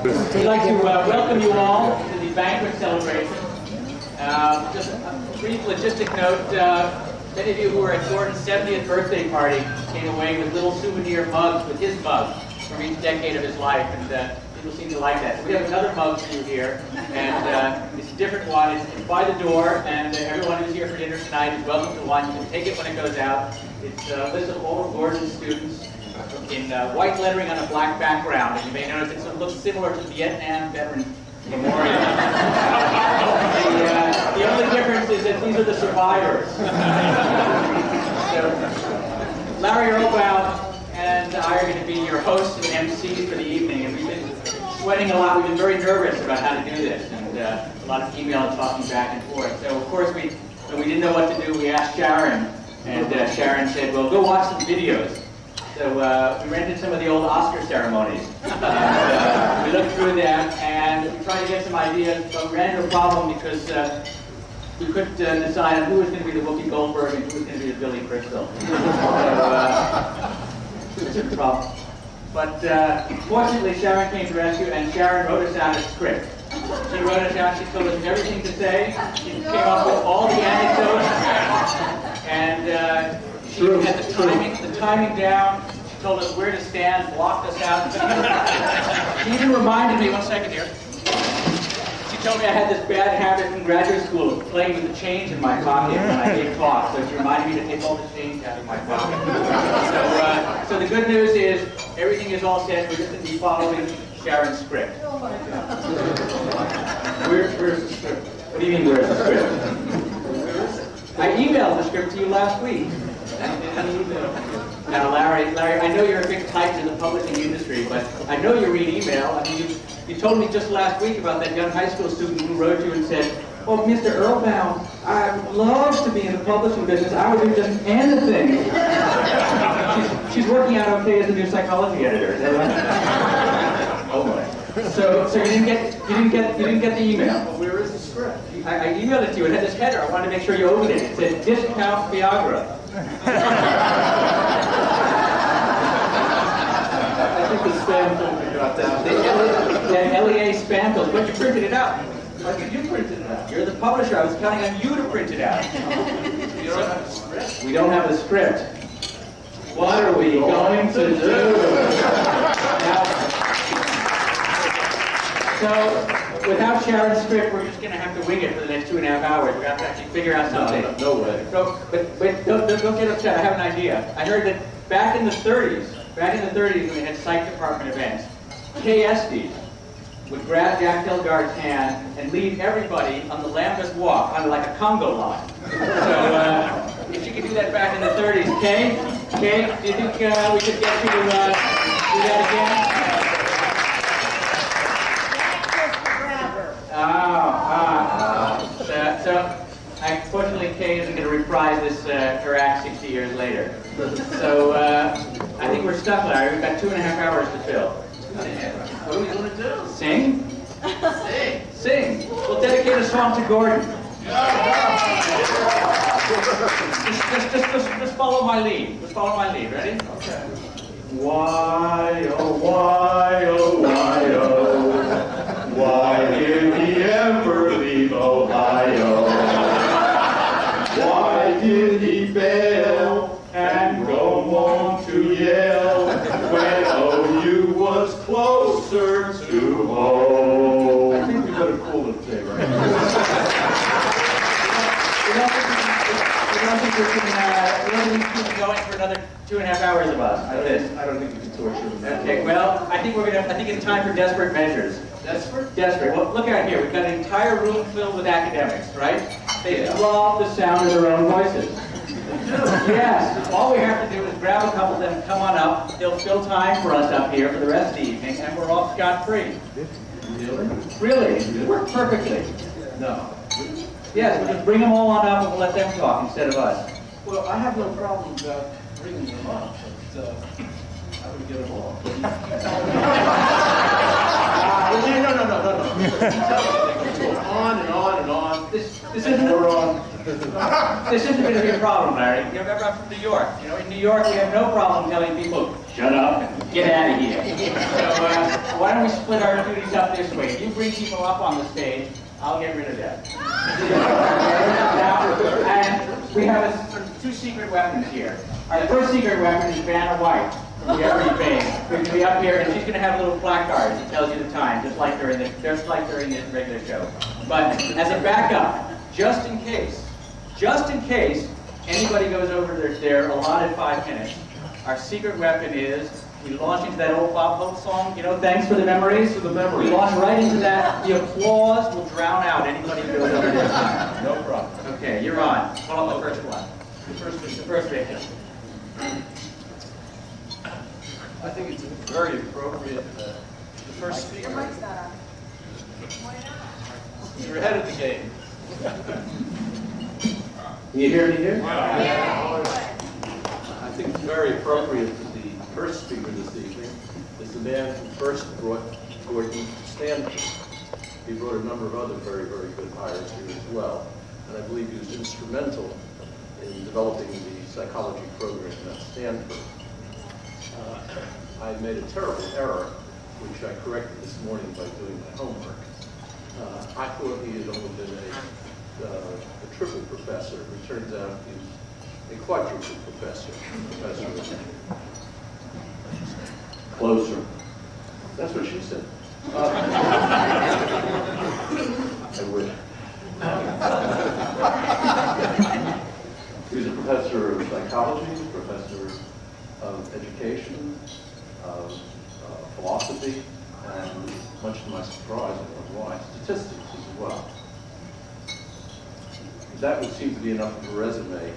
We'd like to welcome you all to the banquet celebration. Just a brief logistic note, many of you who were at Gordon's 70th birthday party came away with little souvenir mugs with his mug from each decade of his life, and people seem to like that. So we have another mug for you here, and it's a different one. It's by the door, and everyone who's here for dinner tonight is welcome to one. You can take it when it goes out. It's a list of all of Gordon's students in white lettering on a black background, and you may notice it looks similar to the Vietnam Veteran Memorial. The only difference is that these are the survivors. So, Larry Erlbaum and I are going to be your hosts and MCs for the evening, and we've been sweating a lot. We've been very nervous about how to do this, and a lot of email and talking back and forth. So, of course, when we didn't know what to do, we asked Sharon, and Sharon said, well, go watch some videos. So we rented some of the old Oscar ceremonies. And, we looked through them, and we tried to get some ideas, but we ran into a problem because we couldn't decide on who was going to be the Whoopi Goldberg and who was going to be the Billy Crystal. So it's a problem. But fortunately, Sharon came to rescue, and Sharon wrote us out a script. She wrote us out, she told us everything to say, she came up with all the anecdotes, and she had the timing down. She told us where to stand, blocked us out. She even reminded me, one second here. She told me I had this bad habit in graduate school of playing with the change in my pocket when I gave talks. So she reminded me to take all the change out of my pocket. So the good news is everything is all set. We're just going to be following Sharon's script. Oh my God. Where's the script? What do you mean, where's the script? I emailed the script to you last week. Now, Larry, I know you're a big titan in the publishing industry, but I know you read email. I mean, you told me just last week about that young high school student who wrote you and said, "Oh, Mr. Erlbaum, I would love to be in the publishing business. I would do just anything." She's working out okay as a new psychology editor. Is that right? Oh boy. So you didn't get the email. Well, where is the script? I emailed it to you. It had this header. I wanted to make sure you opened it. It said discount Viagra. I think the spam filter got down. Yeah, LEA spam filter. But you printed it out. Why did you print it out? You're the publisher. I was counting on you to print it out. You don't have a script? We don't have a script. What are we going to do? Now, so, without Sharon's script, we're just going to have to wing it for the next 2.5 hours. We're going to have to actually figure out something. No way. So, but don't get upset. I have an idea. I heard that back in the 30s when they had psych department events, KSD would grab Jack Kilgard's hand and lead everybody on the Lambeth Walk, on like a Congo line. So, if you could do that back in the 30s, Kay, do you think we could get you to do that again? So, unfortunately, Kay isn't going to reprise this her act 60 years later. So, I think we're stuck, Larry. We've got 2.5 hours to fill. What are we going to do? Sing? Sing. Sing. We'll dedicate a song to Gordon. Just follow my lead. Just follow my lead. Ready? Okay. Why, oh, why, oh, why, oh, why did he ever leave Ohio? Why did he fail and go on to Yale when OU was closer to home? I think we better cool it today, right? We don't think we can keep going for another 2.5 hours of us. I don't think we can torture them. Okay, well, I think it's time for desperate measures. Desperate? Desperate. Well, look out here. We've got an entire room filled with academics, right? They love the sound of their own voices. Yes. All we have to do is grab a couple of them, come on up. They'll fill time for us up here for the rest of the evening, and we're all scot-free. Really? Really? It worked perfectly. No. Yes, we'll just bring them all on up and we'll let them talk instead of us. Well, I have no problem about bringing them up, but how do we get them all? No. go on and on and on. This isn't We're on. This isn't going to be a problem, Larry. You remember, I'm from New York. You know, in New York, we have no problem telling people, shut up and get out of here. So why don't we split our duties up this way? You bring people up on the stage, I'll get rid of them. Now, and we have sort of two secret weapons here. Our first secret weapon is Vanna White from the Every Fame. We're going to be up here, and she's going to have little placards that tells you the time, just like during the regular show. But as a backup, just in case anybody goes over their allotted 5 minutes, our secret weapon is we launch into that old Bob Hope song, you know, thanks for the memories. We launch right into that. The applause will drown out anybody who goes over their time. No problem. Okay, you're on. Call up the first one. The first victim. I think it's very appropriate. The first speaker. You're ahead of the game. Can you hear me here? I think it's very appropriate that the first speaker this evening is the man who first brought Gordon to Stanford. He brought a number of other very, very good hires here as well. And I believe he was instrumental in developing the psychology program at Stanford. I made a terrible error, which I corrected this morning by doing my homework. I thought he had only been a triple professor, who turns out he's a quadruple professor. Closer. That's what she said. I wish. He was a professor of psychology, professor of education, of philosophy, and much to my surprise, I don't know why, statistics as well. That would seem to be enough of a resume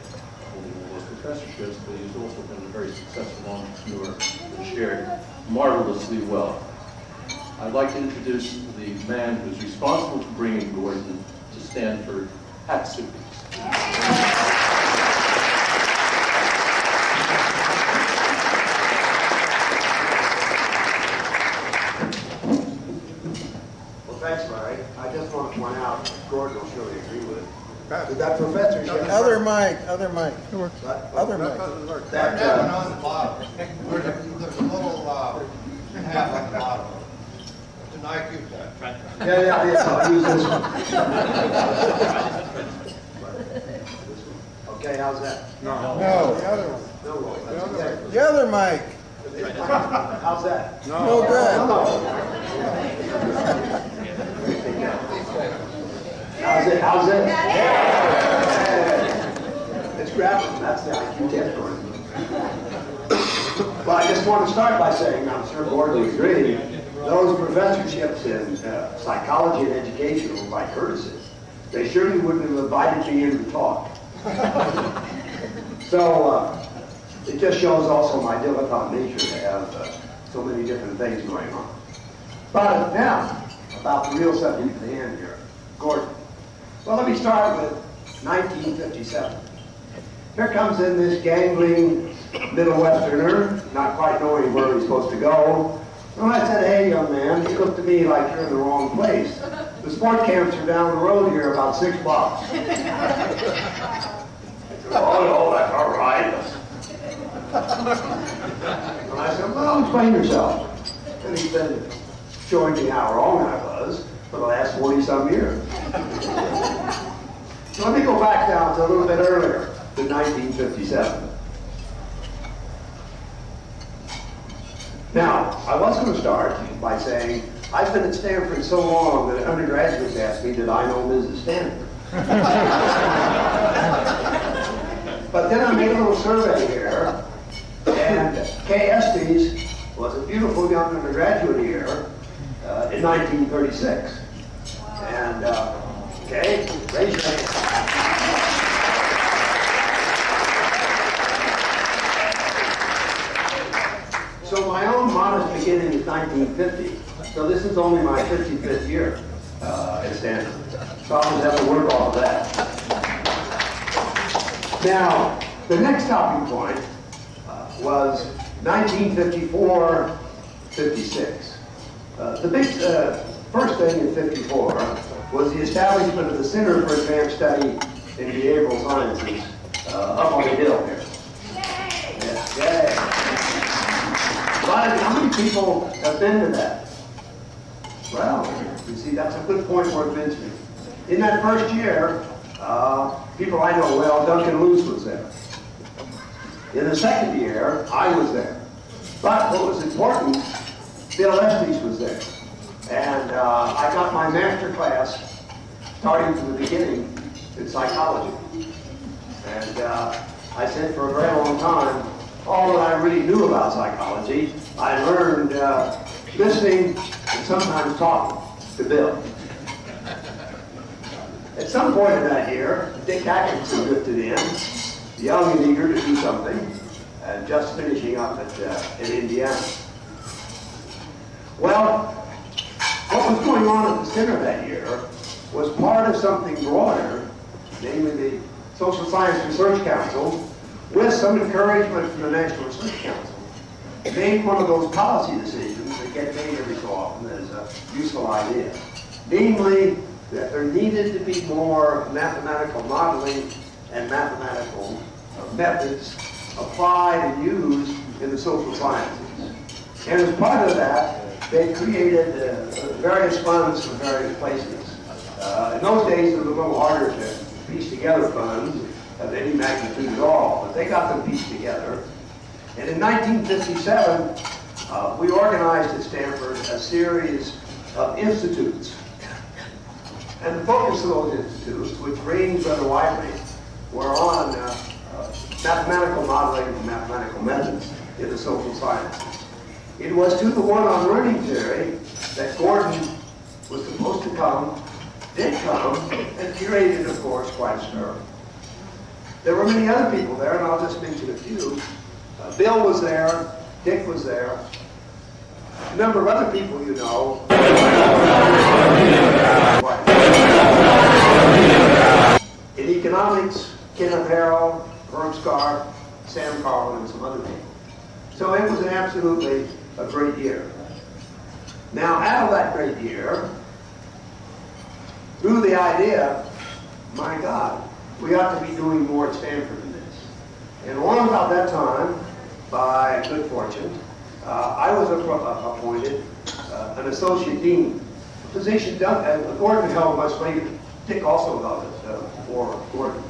holding all those professorships, but he's also been a very successful entrepreneur and shared marvelously well. I'd like to introduce the man who's responsible for bringing Gordon to Stanford, Suppes. Well, thanks, Larry. I just want to point out, Gordon will surely agree with it. With that professorship. Other mic. Other mic. That, That one on the bottom. There's a little tab on the bottom. It's an IQ test. yeah, I'll use this one. Okay, how's that? No, the other one. No, that's okay. The other mic. How's that? No good. How's it? Yeah. It's grabbing. That's the IQ test for it. Well, I just want to start by saying, I'm sure Gordon will agree, those professorships in psychology and education were by courtesy. They surely wouldn't have invited me in to talk. So, it just shows also my dilettante nature to have so many different things going on. But now, about the real subject at hand here, Gordon. Well, let me start with 1957. Here comes in this gangling Middle Westerner, not quite knowing where he's supposed to go. And I said, hey, young man, you look to me like you're in the wrong place. The sport camps are down the road here about 6 blocks. Oh, no, that's all right. And I said, well, explain yourself. And he's been showing me how wrong I was for the last 40-some years. So let me go back down to a little bit earlier, to 1957. Now, I was going to start by saying, I've been at Stanford so long that undergraduates ask me, did I know Mrs. Stanford? But then I made a little survey here, and Kay Estes was a beautiful young undergraduate here in 1936. And, Kay, raise your hand. So my own modest beginning is 1950. So this is only my 55th year at Stanford. So I'll just have to work off of that. Now, the next stopping point was 1954-56. The big first thing in '54 was the establishment of the Center for Advanced Study in Behavioral Sciences up on the hill here. Yes, yay. How many people have been to that? Well, you see, that's a good point worth mentioning. In that first year, people I know well, Duncan Luce was there. In the second year, I was there. But what was important, Bill Estes was there. And I got my master class, starting from the beginning, in psychology. And I said for a very long time, all that I really knew about psychology, I learned listening and sometimes talking to Bill. At some point in that year, Dick Atkinson drifted in, young and eager to do something, and just finishing up in Indiana. Well, what was going on at the center that year was part of something broader, namely the Social Science Research Council, with some encouragement from the National Research Council, made one of those policy decisions that get made every so often as a useful idea. Namely, that there needed to be more mathematical modeling and mathematical methods applied and used in the social sciences. And as part of that, they created various funds from various places. In those days, it was a little harder to piece together funds of any magnitude at all, but they got them pieced together. And in 1957, we organized at Stanford a series of institutes. And the focus of those institutes, which ranged rather widely, were on mathematical modeling and mathematical methods in the social sciences. It was to the one on learning theory that Gordon was supposed to come, did come, and curated, of course, quite stir. There were many other people there, and I'll just mention a few. Bill was there, Dick was there, a number of other people you know. In economics, Kenneth Harrell, Herb Scarf, Sam Karl, and some other people. So it was absolutely a great year. Now, out of that great year, grew the idea, my God, we ought to be doing more at Stanford than this. And along about that time, by good fortune, I was appointed an associate dean, a position Gordon held much later. Dick also held it for Gordon.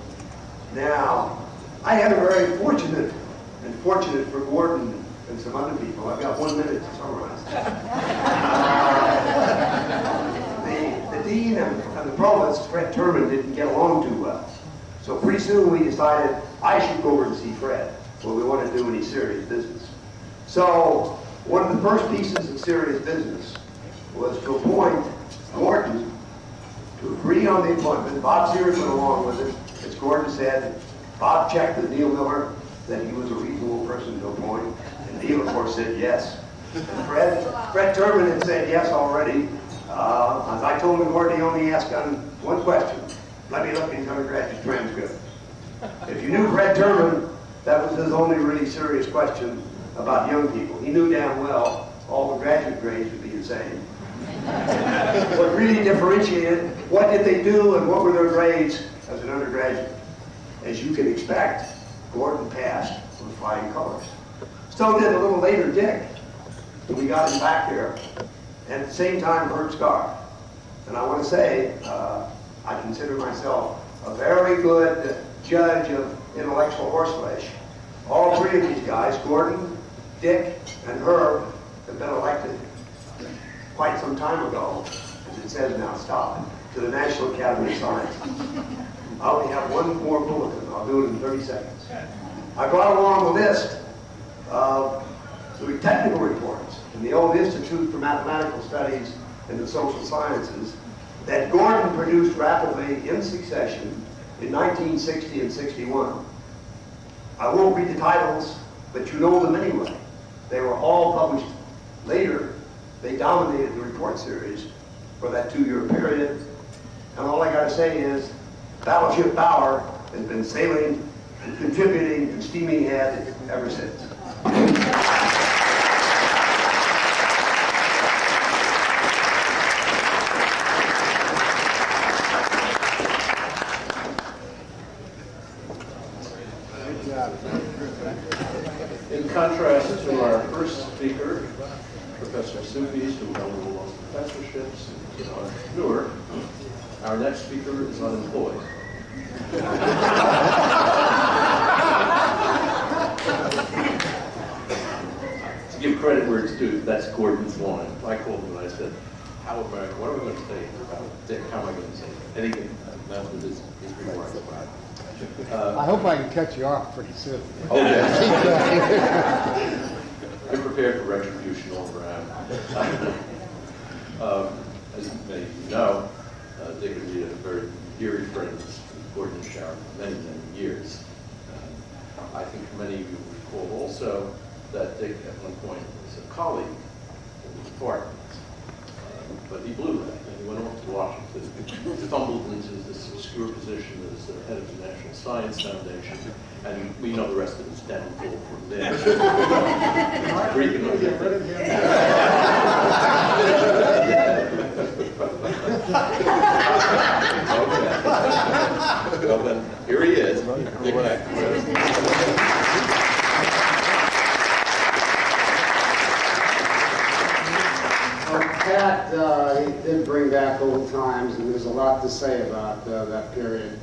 Now, I had a very fortunate for Gordon and some other people. I've got 1 minute to summarize. The dean and the provost, Fred Terman, didn't get along too well. So pretty soon we decided I should go over and see Fred when we want to do any serious business. So one of the first pieces of serious business was to appoint Gordon to agree on the appointment. Bob Sears went along with it. As Gordon said, Bob checked with Neil Miller that he was a reasonable person to appoint. And Neil, of course, said yes. And Fred Terman had said yes already. As I told him, Gordon, he only asked on one question. Let me look at his undergraduate transcript. If you knew Fred Terman, that was his only really serious question about young people. He knew damn well all the graduate grades would be the same. What really differentiated, what did they do and what were their grades as an undergraduate? As you can expect, Gordon passed with flying colors. So did a little later Dick. We got him back there. And at the same time, Herb Scarf. And I want to say, I consider myself a very good judge of intellectual horseflesh. All three of these guys, Gordon, Dick, and Herb, have been elected quite some time ago, as it says now, stop, to the National Academy of Sciences. I only have one more bulletin. I'll do it in 30 seconds. I brought along a list of the technical reports in the old Institute for Mathematical Studies in the Social Sciences that Gordon produced rapidly in succession in 1960 and 61. I won't read the titles, but you know them anyway. They were all published later. They dominated the report series for that 2-year period. And all I got to say is, Battleship Bower has been sailing and contributing and steaming ahead ever since. contrast to our first speaker, Professor Suppes, who held a long professorships in Newark, our next speaker is unemployed. To give credit where it's due, that's Gordon's line. I called him and I said, what are we going to say about Dick? How am I going to say anything? That was his remarks. I hope I can catch you off pretty soon. Oh, yes. I'm prepared for retribution all around. As many of you know, Dick and me are very dear friends with Gordon and Sharon for many, many years. I think many of you recall also that Dick at one point was a colleague in the department. But he blew that, and he went off to Washington, fumbled into this obscure position as the head of the National Science Foundation, and we know the rest of his downfall from there. Get rid of him. Okay. Well then, here he is. Dick Heck. Pat, he did bring back old times, and there's a lot to say about that period.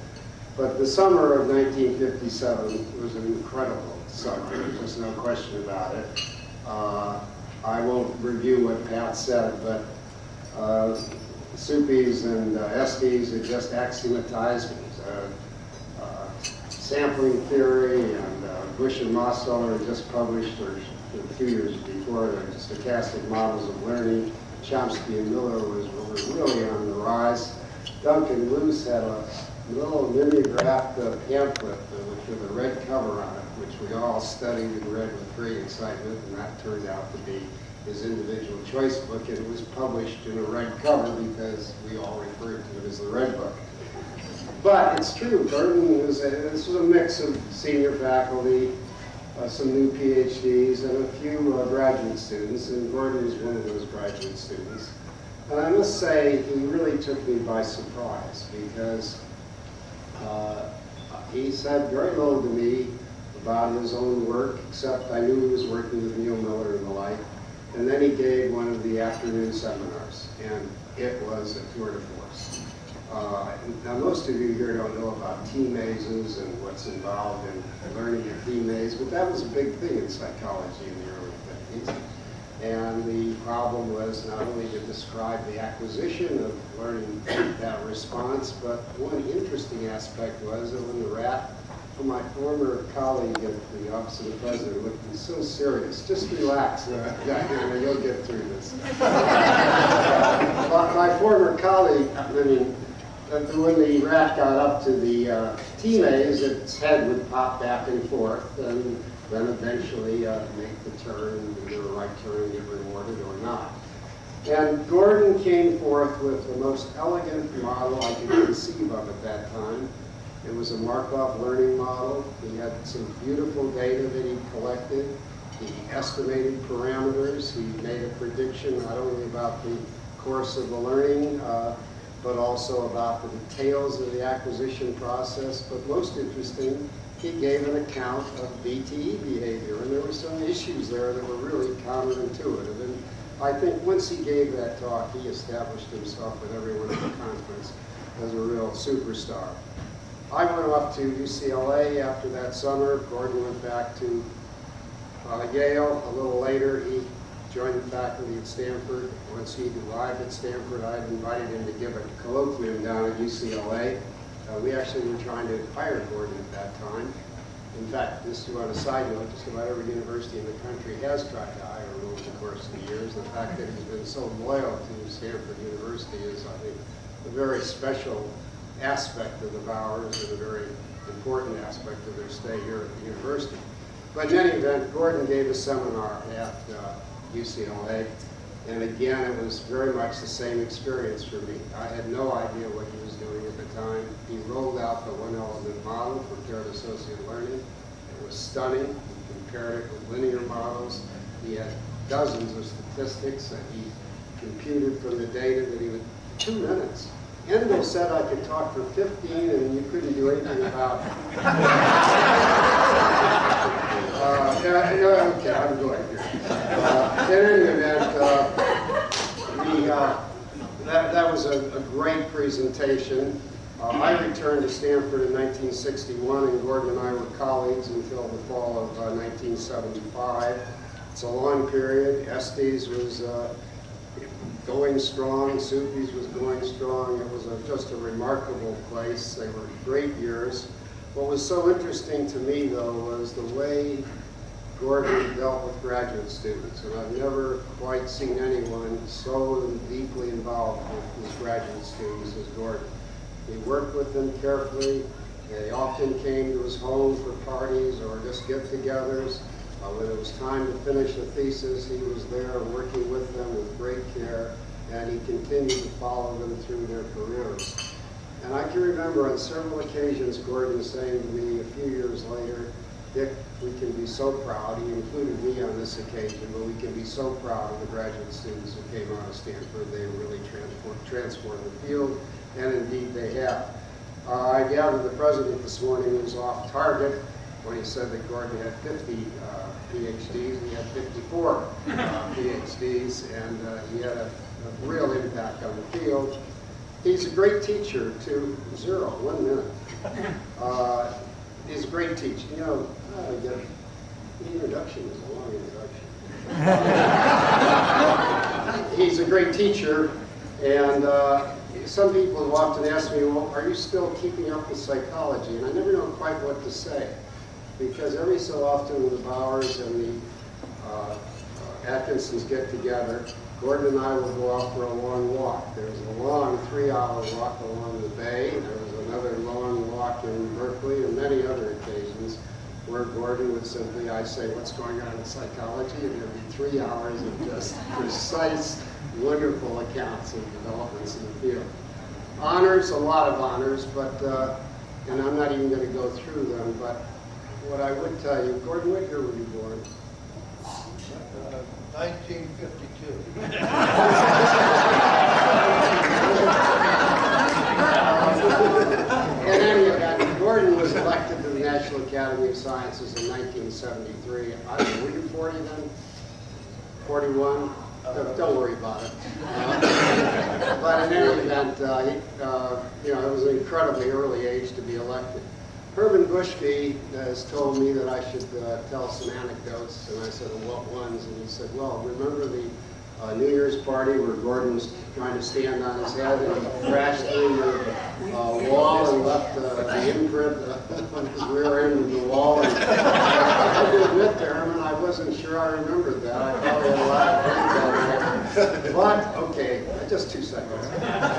But the summer of 1957 was an incredible summer. There's just no question about it. I won't review what Pat said, but Suppes and Estes had just axiomatized me. Sampling theory and Bush and Mosseller had just published, or a few years before, the stochastic models of learning. Chomsky and Miller were really on the rise. Duncan Luce had a little mimeographed pamphlet with a red cover on it, which we all studied and read with great excitement, and that turned out to be his individual choice book, and it was published in a red cover because we all referred to it as the Red Book. But it's true, Gordon this was a mix of senior faculty, some new PhDs, and a few graduate students, and Gordon was one of those graduate students. And I must say, he really took me by surprise, because he said very little to me about his own work, except I knew he was working with Neil Miller and the like. And then he gave one of the afternoon seminars, and it was a tour de force. Now, most of you here don't know about T-mazes and what's involved in learning a T-maze, but that was a big thing in psychology in the early 50s. And the problem was not only to describe the acquisition of learning that response, but one interesting aspect was that when the rat, my former colleague at the Office of the President, looked so serious. Just relax, you'll get through this. My former colleague, when the rat got up to the T-maze, its head would pop back and forth, and then eventually make the turn, and do the right turn, and get rewarded or not. And Gordon came forth with the most elegant model I could conceive of at that time. It was a Markov learning model. He had some beautiful data that he collected. He estimated parameters. He made a prediction not only about the course of the learning, but also about the details of the acquisition process. But most interesting, he gave an account of BTE behavior, and there were some issues there that were really counterintuitive. And I think once he gave that talk, he established himself with everyone at the conference as a real superstar. I went off to UCLA after that summer. Gordon went back to Yale. A little later, he joined the faculty at Stanford. Once he arrived at Stanford, I had invited him to give a colloquium down at UCLA. We actually were trying to hire Gordon at that time. In fact, just on a side note, just about every university in the country has tried to hire him over the course of the years. The fact that he's been so loyal to Stanford University is, I think, a very special aspect of the Bowers and a very important aspect of their stay here at the university. But in any event, Gordon gave a seminar at UCLA, and again, it was very much the same experience for me. I had no idea what he was doing at the time. He rolled out the one-element model for paired associative learning. It was stunning. He compared it with linear models. He had dozens of statistics that he computed from the data that he would, 2 minutes. Endel said I could talk for 15 and you couldn't do anything about it. Okay, I'm going here. In any event, that was a great presentation. I returned to Stanford in 1961, and Gordon and I were colleagues until the fall of 1975. It's a long period. Estes was going strong, Suppes was going strong. It was just a remarkable place. They were great years. What was so interesting to me, though, was the way Gordon dealt with graduate students, and I've never quite seen anyone so deeply involved with his graduate students as Gordon. He worked with them carefully. They often came to his home for parties or just get-togethers. When it was time to finish a thesis, he was there working with them with great care, and he continued to follow them through their careers. And I can remember on several occasions Gordon saying to me a few years later, "Dick, we can be so proud," he included me on this occasion, but we can be so proud of the graduate students who came out of Stanford. They really transformed the field, and indeed they have. I gather the president this morning was off target when he said that Gordon had 50 PhDs. He had 54 PhDs, and he had a real impact on the field. He's a great teacher too. 1 minute. He's a great teacher. You know, the introduction is a long introduction. He's a great teacher, and some people have often asked me, well, are you still keeping up with psychology? And I never know quite what to say, because every so often when the Bowers and the Atkinsons get together, Gordon and I will go out for a long walk. There's a long 3-hour walk along the bay. There's another long walk in Berkeley, and many other occasions where Gordon would simply, I say, what's going on in psychology? And there'd be 3 hours of just precise, wonderful accounts of developments in the field. Honors, a lot of honors, but, and I'm not even going to go through them, but what I would tell you, Gordon, what year were you born? 1952. In any event, Gordon was elected to the National Academy of Sciences in 1973. Were you 40 then? 41? Don't worry about it. But in any event, it was an incredibly early age to be elected. Herman Bushby has told me that I should tell some anecdotes, and I said, well, what ones? And he said, well, remember the New Year's party where Gordon was trying to stand on his head and he crashed through the wall and left the imprint on his rear end of the wall? And I have to admit to Herman, I wasn't sure I remembered that. I probably had a lot of things. But, okay, just 2 seconds.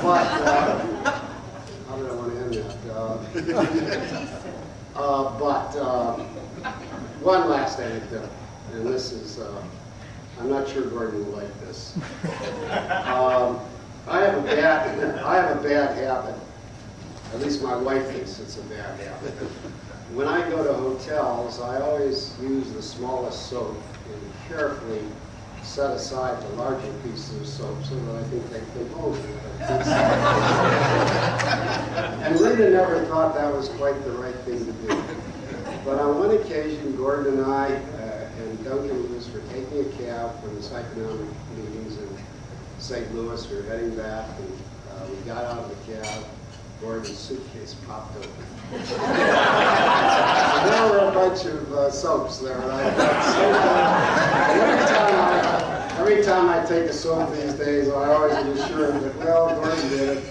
But, how did I want to end that? One last anecdote, and this is, I'm not sure Gordon will like this. I have a bad habit. At least my wife thinks it's a bad habit. When I go to hotels, I always use the smallest soap and carefully set aside the larger pieces of soap so that I can take them home. And Rita never thought that was quite the right thing to do. But on one occasion, Gordon and I and Duncan Lewis were taking a cab from the psychonomic meetings in St. Louis. We were heading back, and we got out of the cab. Gordon's suitcase popped open. And there were a bunch of soaps there. And I thought, every time I take a soap these days, I always am assured that, well, Gordon did it.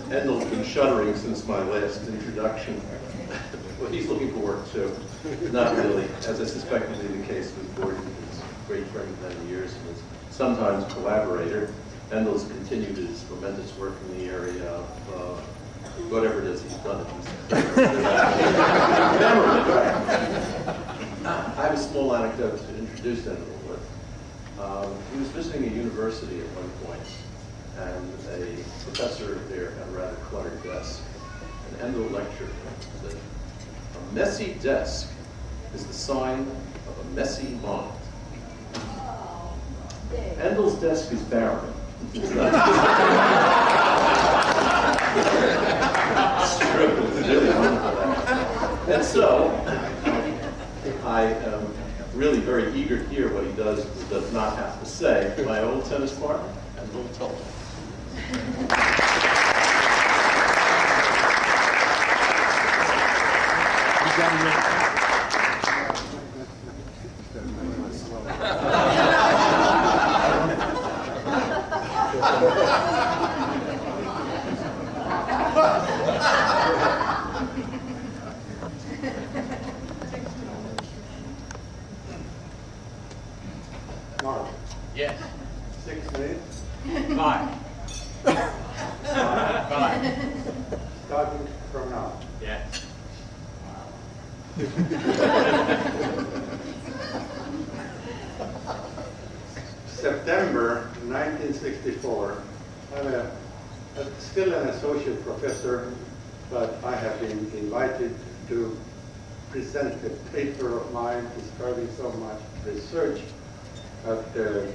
Endel's been shuddering since my last introduction. Well, he's looking for work too. Not really, as I suspect will be the case with Gordon. He's a great friend of many years and is sometimes collaborator. Endel's continued his momentous work in the area of whatever it is he's done. I have a small anecdote to introduce Endel with. He was visiting a university at one point, and a professor there had a rather cluttered desk. and Endel lectured that a messy desk is the sign of a messy mind. Endel's desk is barren. It's not. It's true. It's really wonderful. And so, I am really very eager to hear what he does not have to say. My old tennis partner, Endel Tulving. Mark, Yes. 6 minutes, 5. 5. starting from now. Yes. September 1964. I'm still an associate professor, but I have been invited to present a paper of mine describing some of my research at the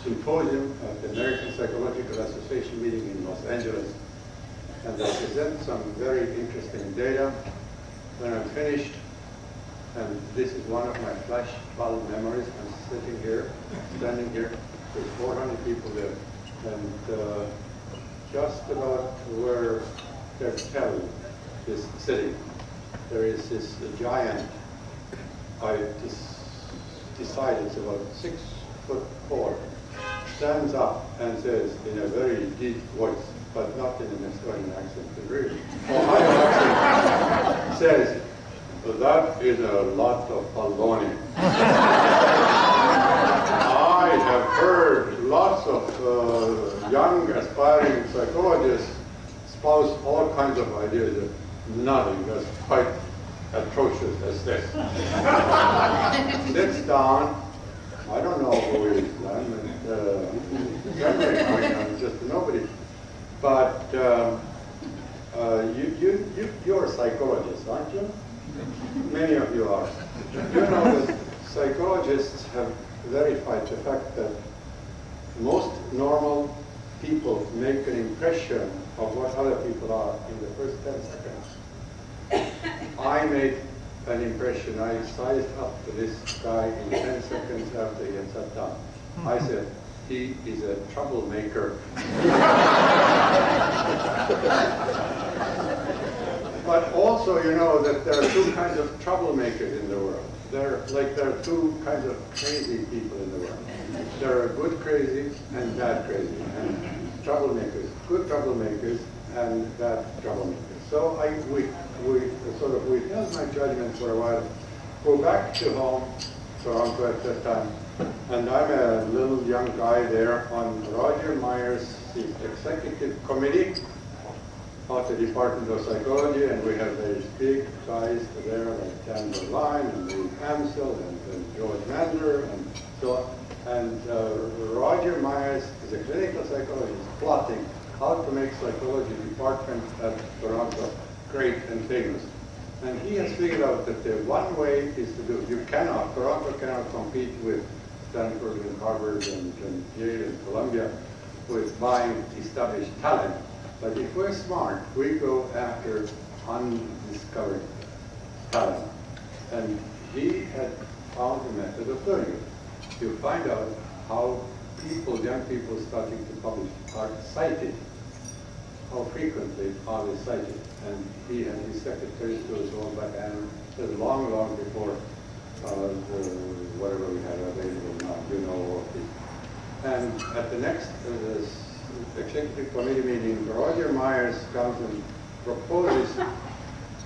symposium at the American Psychological Association meeting in Los Angeles. And I present some very interesting data. When I'm finished, and this is one of my flash bulb memories, I'm sitting here, standing here, with 400 people there, and just about where Karl is sitting, there is this giant, I decided it's about 6'4", stands up and says in a very deep voice, but not in an Estonian accent, but really Ohio accent, says, "That is a lot of baloney." I have heard lots of young aspiring psychologists espouse all kinds of ideas of nothing as quite atrocious as this. Sits down, I don't know who he is, I'm just a nobody. But you're a psychologist, aren't you? Many of you are. You know that psychologists have verified the fact that most normal people make an impression of what other people are in the first 10 seconds. I made an impression. I sized up to this guy in 10 seconds after he had sat down. I said, he is a troublemaker. But also, you know that there are two kinds of troublemakers in the world. There are two kinds of crazy people in the world. There are good crazy and bad crazy, and troublemakers, good troublemakers and bad troublemakers. So we held my judgment for a while, go back to home, Toronto at that time, and I'm a little young guy there on Roger Meyer's executive committee of the Department of Psychology, and we have these big guys there like Dan Berline and Lee Hamsel and George Mander and so on. And Roger Myers is a clinical psychologist plotting how to make psychology department at Toronto great and famous. And he has figured out that the one way is to do, Toronto cannot compete with Stanford and Harvard and Yale and Columbia with buying established talent. But if we're smart, we go after undiscovered talent. And he had found a method of doing it. You find out how young people starting to publish are cited. How frequently are they cited? And he and his secretaries do his own back and long, long before whatever we have available now, you know. And at the next executive committee meeting, Roger Myers comes and proposes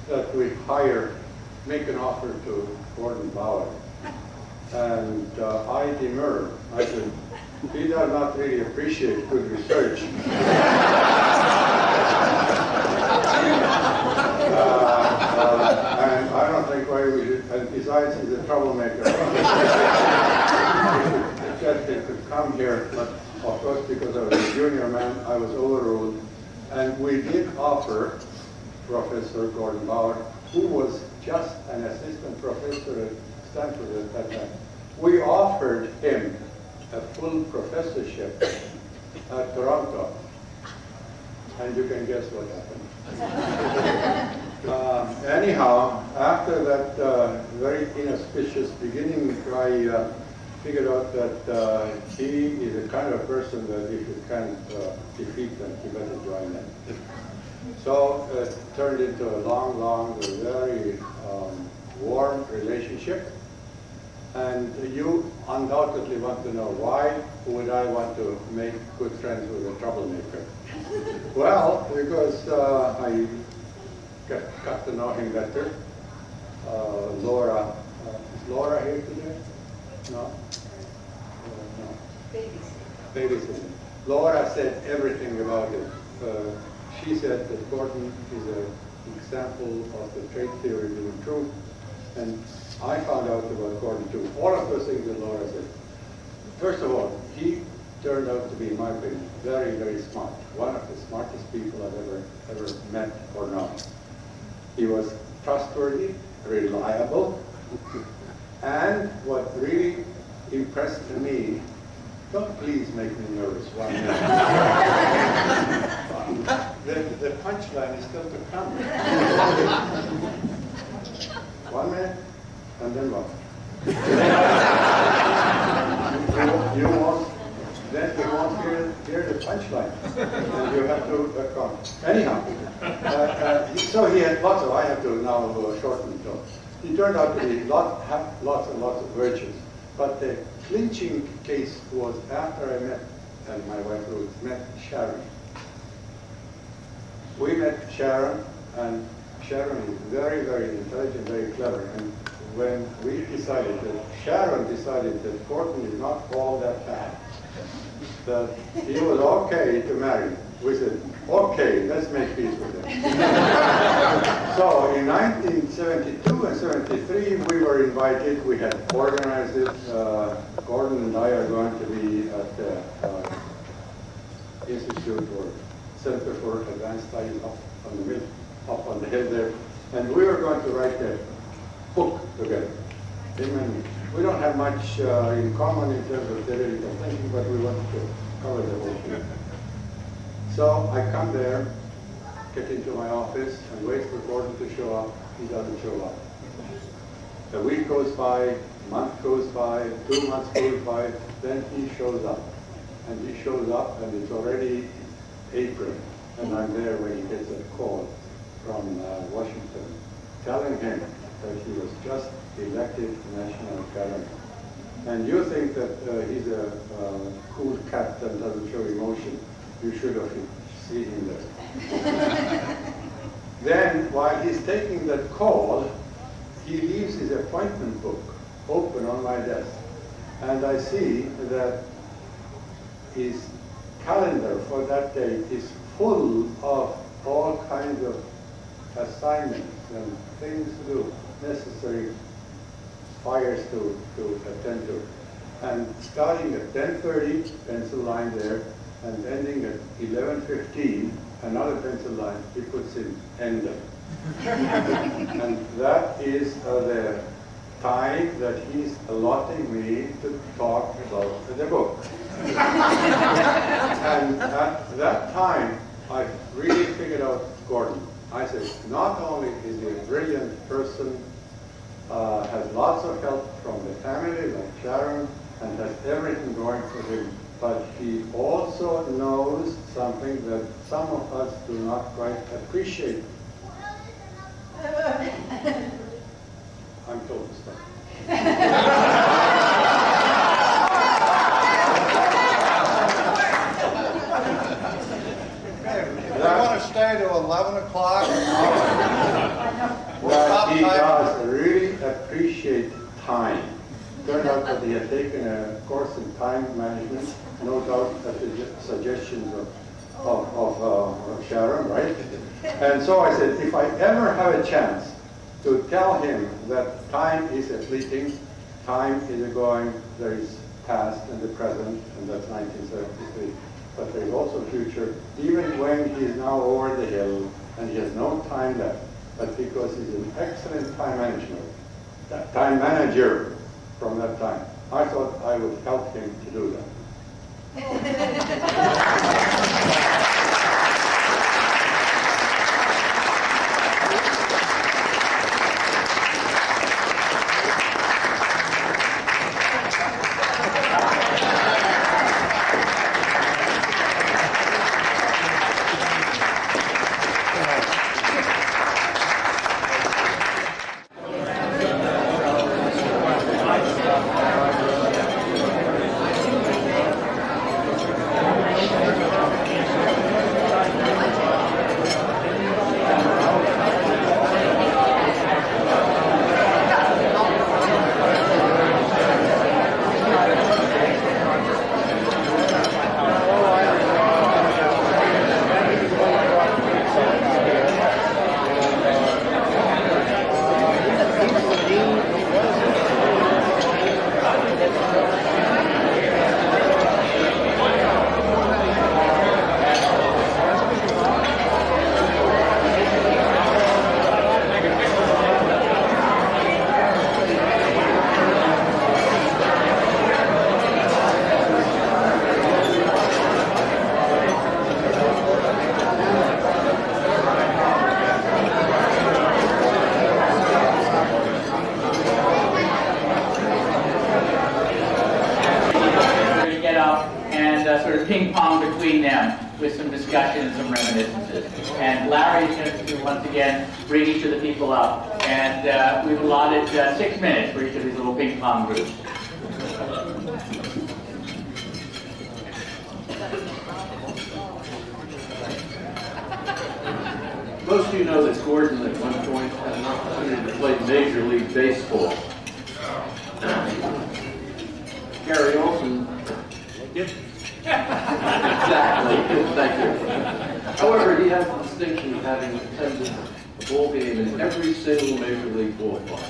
that we make an offer to Gordon Bauer. And I demurred. I said, he does not really appreciate good research. And I don't think why we should, and besides he's a troublemaker. He could come here, but of course because I was a junior man, I was overruled. And we did offer Professor Gordon Bauer, who was just an assistant professor at Stanford at that time. We offered him a full professorship at Toronto, and you can guess what happened. Anyhow, after that very inauspicious beginning, I figured out that he is the kind of person that if you can't defeat them, you better join them. So it turned into a long, very warm relationship. And you undoubtedly want to know, why would I want to make good friends with a troublemaker? Well, because I got to know him better. Laura, is Laura here today? No? No. Babysitting. Laura said everything about it. She said that Gordon is an example of the trait theory being true. And I found out about Gordon too. All of those things that Laura said. First of all, he turned out to be, in my opinion, very, very smart. One of the smartest people I've ever met or known. He was trustworthy, reliable, and what really impressed me, don't please make me nervous one minute. The punchline is still to come. 1 minute, and then what? you won't hear the punchline, and you have to count. Anyhow, so he had lots of, I have to now shorten it. He turned out to be have lots and lots of virtues, but the clinching case was after I met, and my wife Ruth met Sharon. We met Sharon, and Sharon is very, very intelligent, very clever. And when we decided that, Sharon decided that Gordon is not all that bad, that he was okay to marry. We said, okay, let's make peace with him. So in 1972 and 73, we were invited. We had organized it. Gordon and I are going to be at the Institute or Center for Advanced Studies up on the hill there. And we were going to write a book together. Him and me. We don't have much in common in terms of theoretical thinking, but we wanted to cover the whole thing. So I come there, get into my office, and wait for Gordon to show up. He doesn't show up. A week goes by, a month goes by, 2 months goes by, then he shows up. And he shows up, and it's already April, and I'm there when he gets a call from Washington, telling him that he was just elected National Academy. And you think that he's a cool cat that doesn't show emotion. You should have seen him there. Then, while he's taking that call, he leaves his appointment book open on my desk. And I see that his calendar for that day is full of all kinds of assignments and things to do, necessary fires to attend to. And starting at 10:30, pencil line there, and ending at 11:15, another pencil line, he puts in Endel. And that is the time that he's allotting me to talk about the book. And at that time, I really figured out Gordon. I said, not only is he a brilliant person, has lots of help from the family, like Sharon, and has everything going for him, but he also knows something that some of us do not quite appreciate. I'm told to stop. I want to stay to 11 o'clock. Well, he does really appreciate time. Turned out that he had taken a course in time management, no doubt at the suggestions of Sharon, right? And so I said, if I ever have a chance to tell him that time is a fleeting, time is a going, there is past and the present, and that's 1973. But there's also future. Even when he's now over the hill, and he has no time left. But because he's an excellent time manager from that time, I thought I would help him to do that. Ping pong between them with some discussion and some reminiscences. And Larry is going to once again bring each of the people up. And we've allotted 6 minutes for each of these little ping pong groups. Most of you know that Gordon at one point had an opportunity to play Major League Baseball. Gary Olsen. Exactly. Thank you. However, he has the distinction of having attended a ball game in every single Major League ballpark.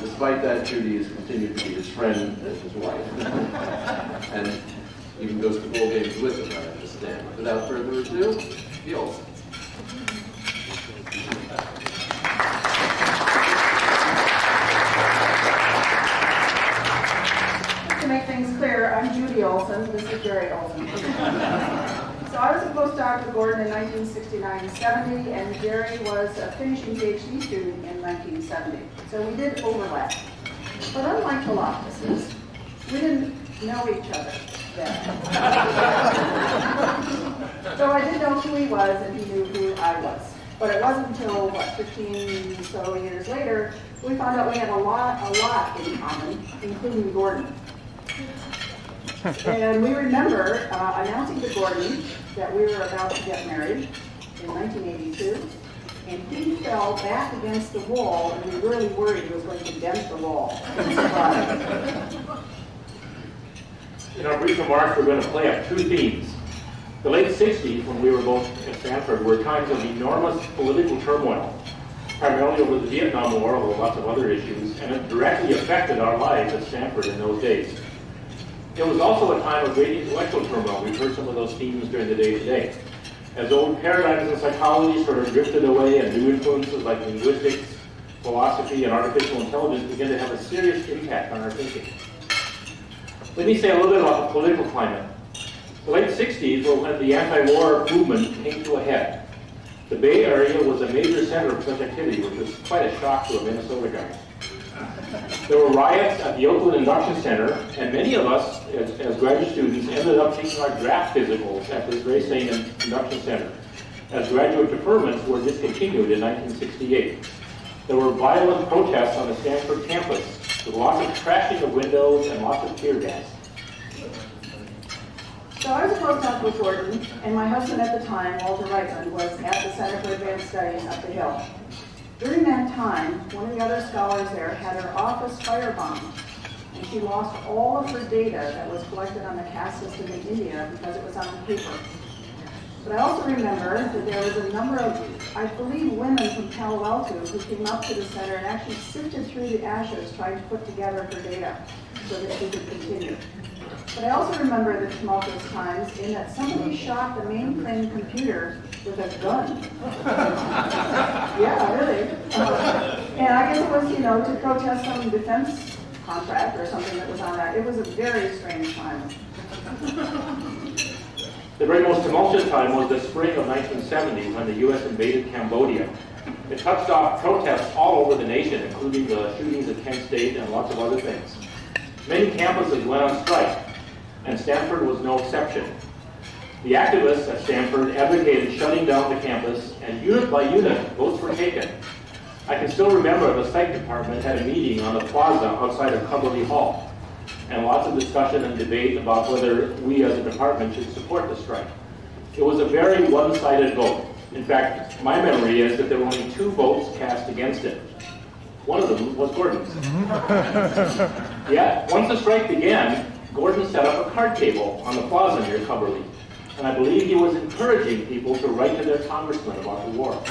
Despite that, Judy has continued to be his friend and his wife. And even goes to ball games with him, I understand. Without further ado, the Olsen. To make things clear, I'm Judy Olsen. This is Jerry Olsen. So I was a postdoc with Gordon in 1969-70, and Jerry was a finishing PhD student in 1970. So we did overlap. But unlike the Loftuses, we didn't know each other then. So I did know who he was, and he knew who I was. But it wasn't until, 15 so years later, we found out we had a lot in common, including Gordon. And we remember announcing to Gordon that we were about to get married in 1982, and he fell back against the wall, and we really worried he was going to dent the wall. In our brief remarks, we're going to play up 2 themes. The late 60s, when we were both at Stanford, were times of enormous political turmoil, primarily over the Vietnam War, although lots of other issues, and it directly affected our lives at Stanford in those days. It was also a time of great intellectual turmoil. We've heard some of those themes during the day today. As old paradigms in psychology sort of drifted away and new influences like linguistics, philosophy, and artificial intelligence began to have a serious impact on our thinking. Let me say a little bit about the political climate. The late 60s were when the anti-war movement came to a head. The Bay Area was a major center of such activity, which was quite a shock to a Minnesota guy. There were riots at the Oakland Induction Center, and many of us, as graduate students, ended up taking our draft physicals at this very same induction center, as graduate deferments were discontinued in 1968. There were violent protests on the Stanford campus, with lots of crashing of windows and lots of tear gas. So I was a postdoc with Gordon, and my husband at the time, Walter Reitman, was at the Center for Advanced Studies up the hill. During that time, one of the other scholars there had her office firebombed, and she lost all of her data that was collected on the caste system in India because it was on paper. But I also remember that there was a number of, I believe, women from Palo Alto who came up to the center and actually sifted through the ashes trying to put together her data so that she could continue. But I also remember the tumultuous times in that somebody shot the mainframe computer with a gun. Yeah, really. And I guess it was, to protest some defense contract or something that was on that. It was a very strange time. The very most tumultuous time was the spring of 1970 when the U.S. invaded Cambodia. It touched off protests all over the nation, including the shootings at Kent State and lots of other things. Many campuses went on strike, and Stanford was no exception. The activists at Stanford advocated shutting down the campus, and unit by unit, votes were taken. I can still remember the psych department had a meeting on the plaza outside of Cumberly Hall, and lots of discussion and debate about whether we as a department should support the strike. It was a very one-sided vote. In fact, my memory is that there were only 2 votes cast against it. One of them was Gordon's. Yet, once the strike began, Gordon set up a card table on the plaza near Cumberly, and I believe he was encouraging people to write to their congressman about the war.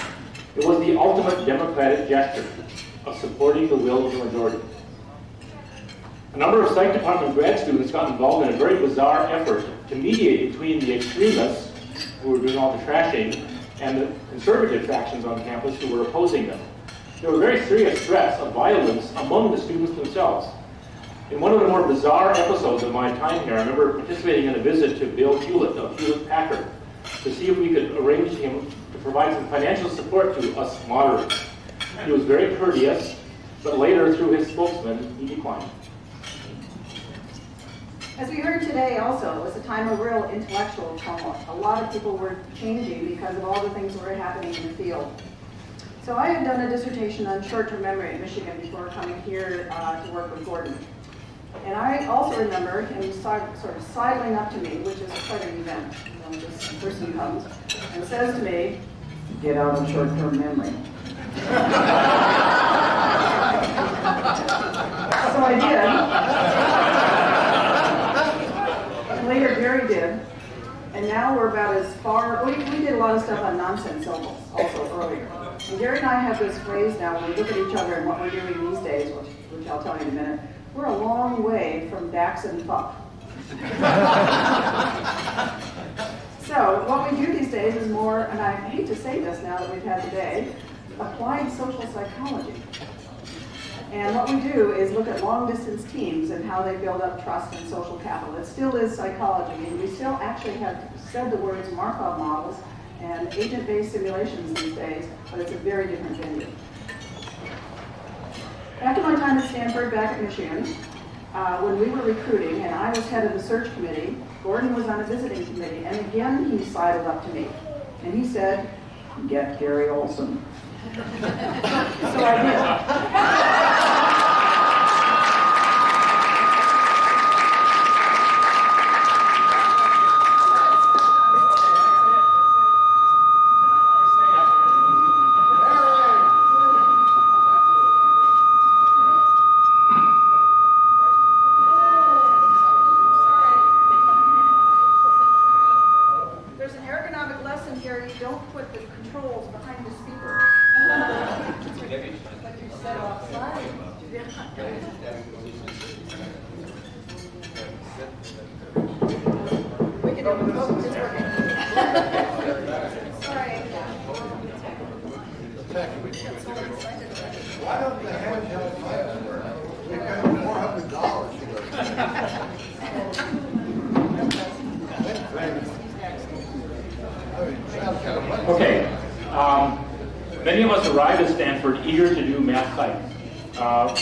It was the ultimate democratic gesture of supporting the will of the majority. A number of psych department grad students got involved in a very bizarre effort to mediate between the extremists who were doing all the trashing and the conservative factions on campus who were opposing them. There were very serious threats of violence among the students themselves. In one of the more bizarre episodes of my time here, I remember participating in a visit to Bill Hewlett of Hewlett-Packard to see if we could arrange him to provide some financial support to us moderates. He was very courteous, but later, through his spokesman, he declined. As we heard today also, it was a time of real intellectual tumult. A lot of people were changing because of all the things that were happening in the field. So I had done a dissertation on short-term memory in Michigan before coming here to work with Gordon. And I also remember him sort of sidling up to me, which is quite an event. This person comes and says to me, "Get out of short-term memory." So I did. And later Gary did. And now we're about as far, we did a lot of stuff on nonsense syllables also earlier. And Gary and I have this phrase now when we look at each other and what we're doing these days, which I'll tell you in a minute. We're a long way from Dax and Fuck. So what we do these days is more, and I hate to say this now that we've had today, applied social psychology. And what we do is look at long-distance teams and how they build up trust and social capital. It still is psychology, and we still actually have said the words Markov models and agent-based simulations these days, but it's a very different venue. After my time at Stanford back at Michigan, when we were recruiting and I was head of the search committee, Gordon was on a visiting committee, and again he sidled up to me. And he said, "Get Gary Olsen." So I did. Why don't the handheld phones work? We got $400 Okay. Many of us arrived at Stanford eager to do math science,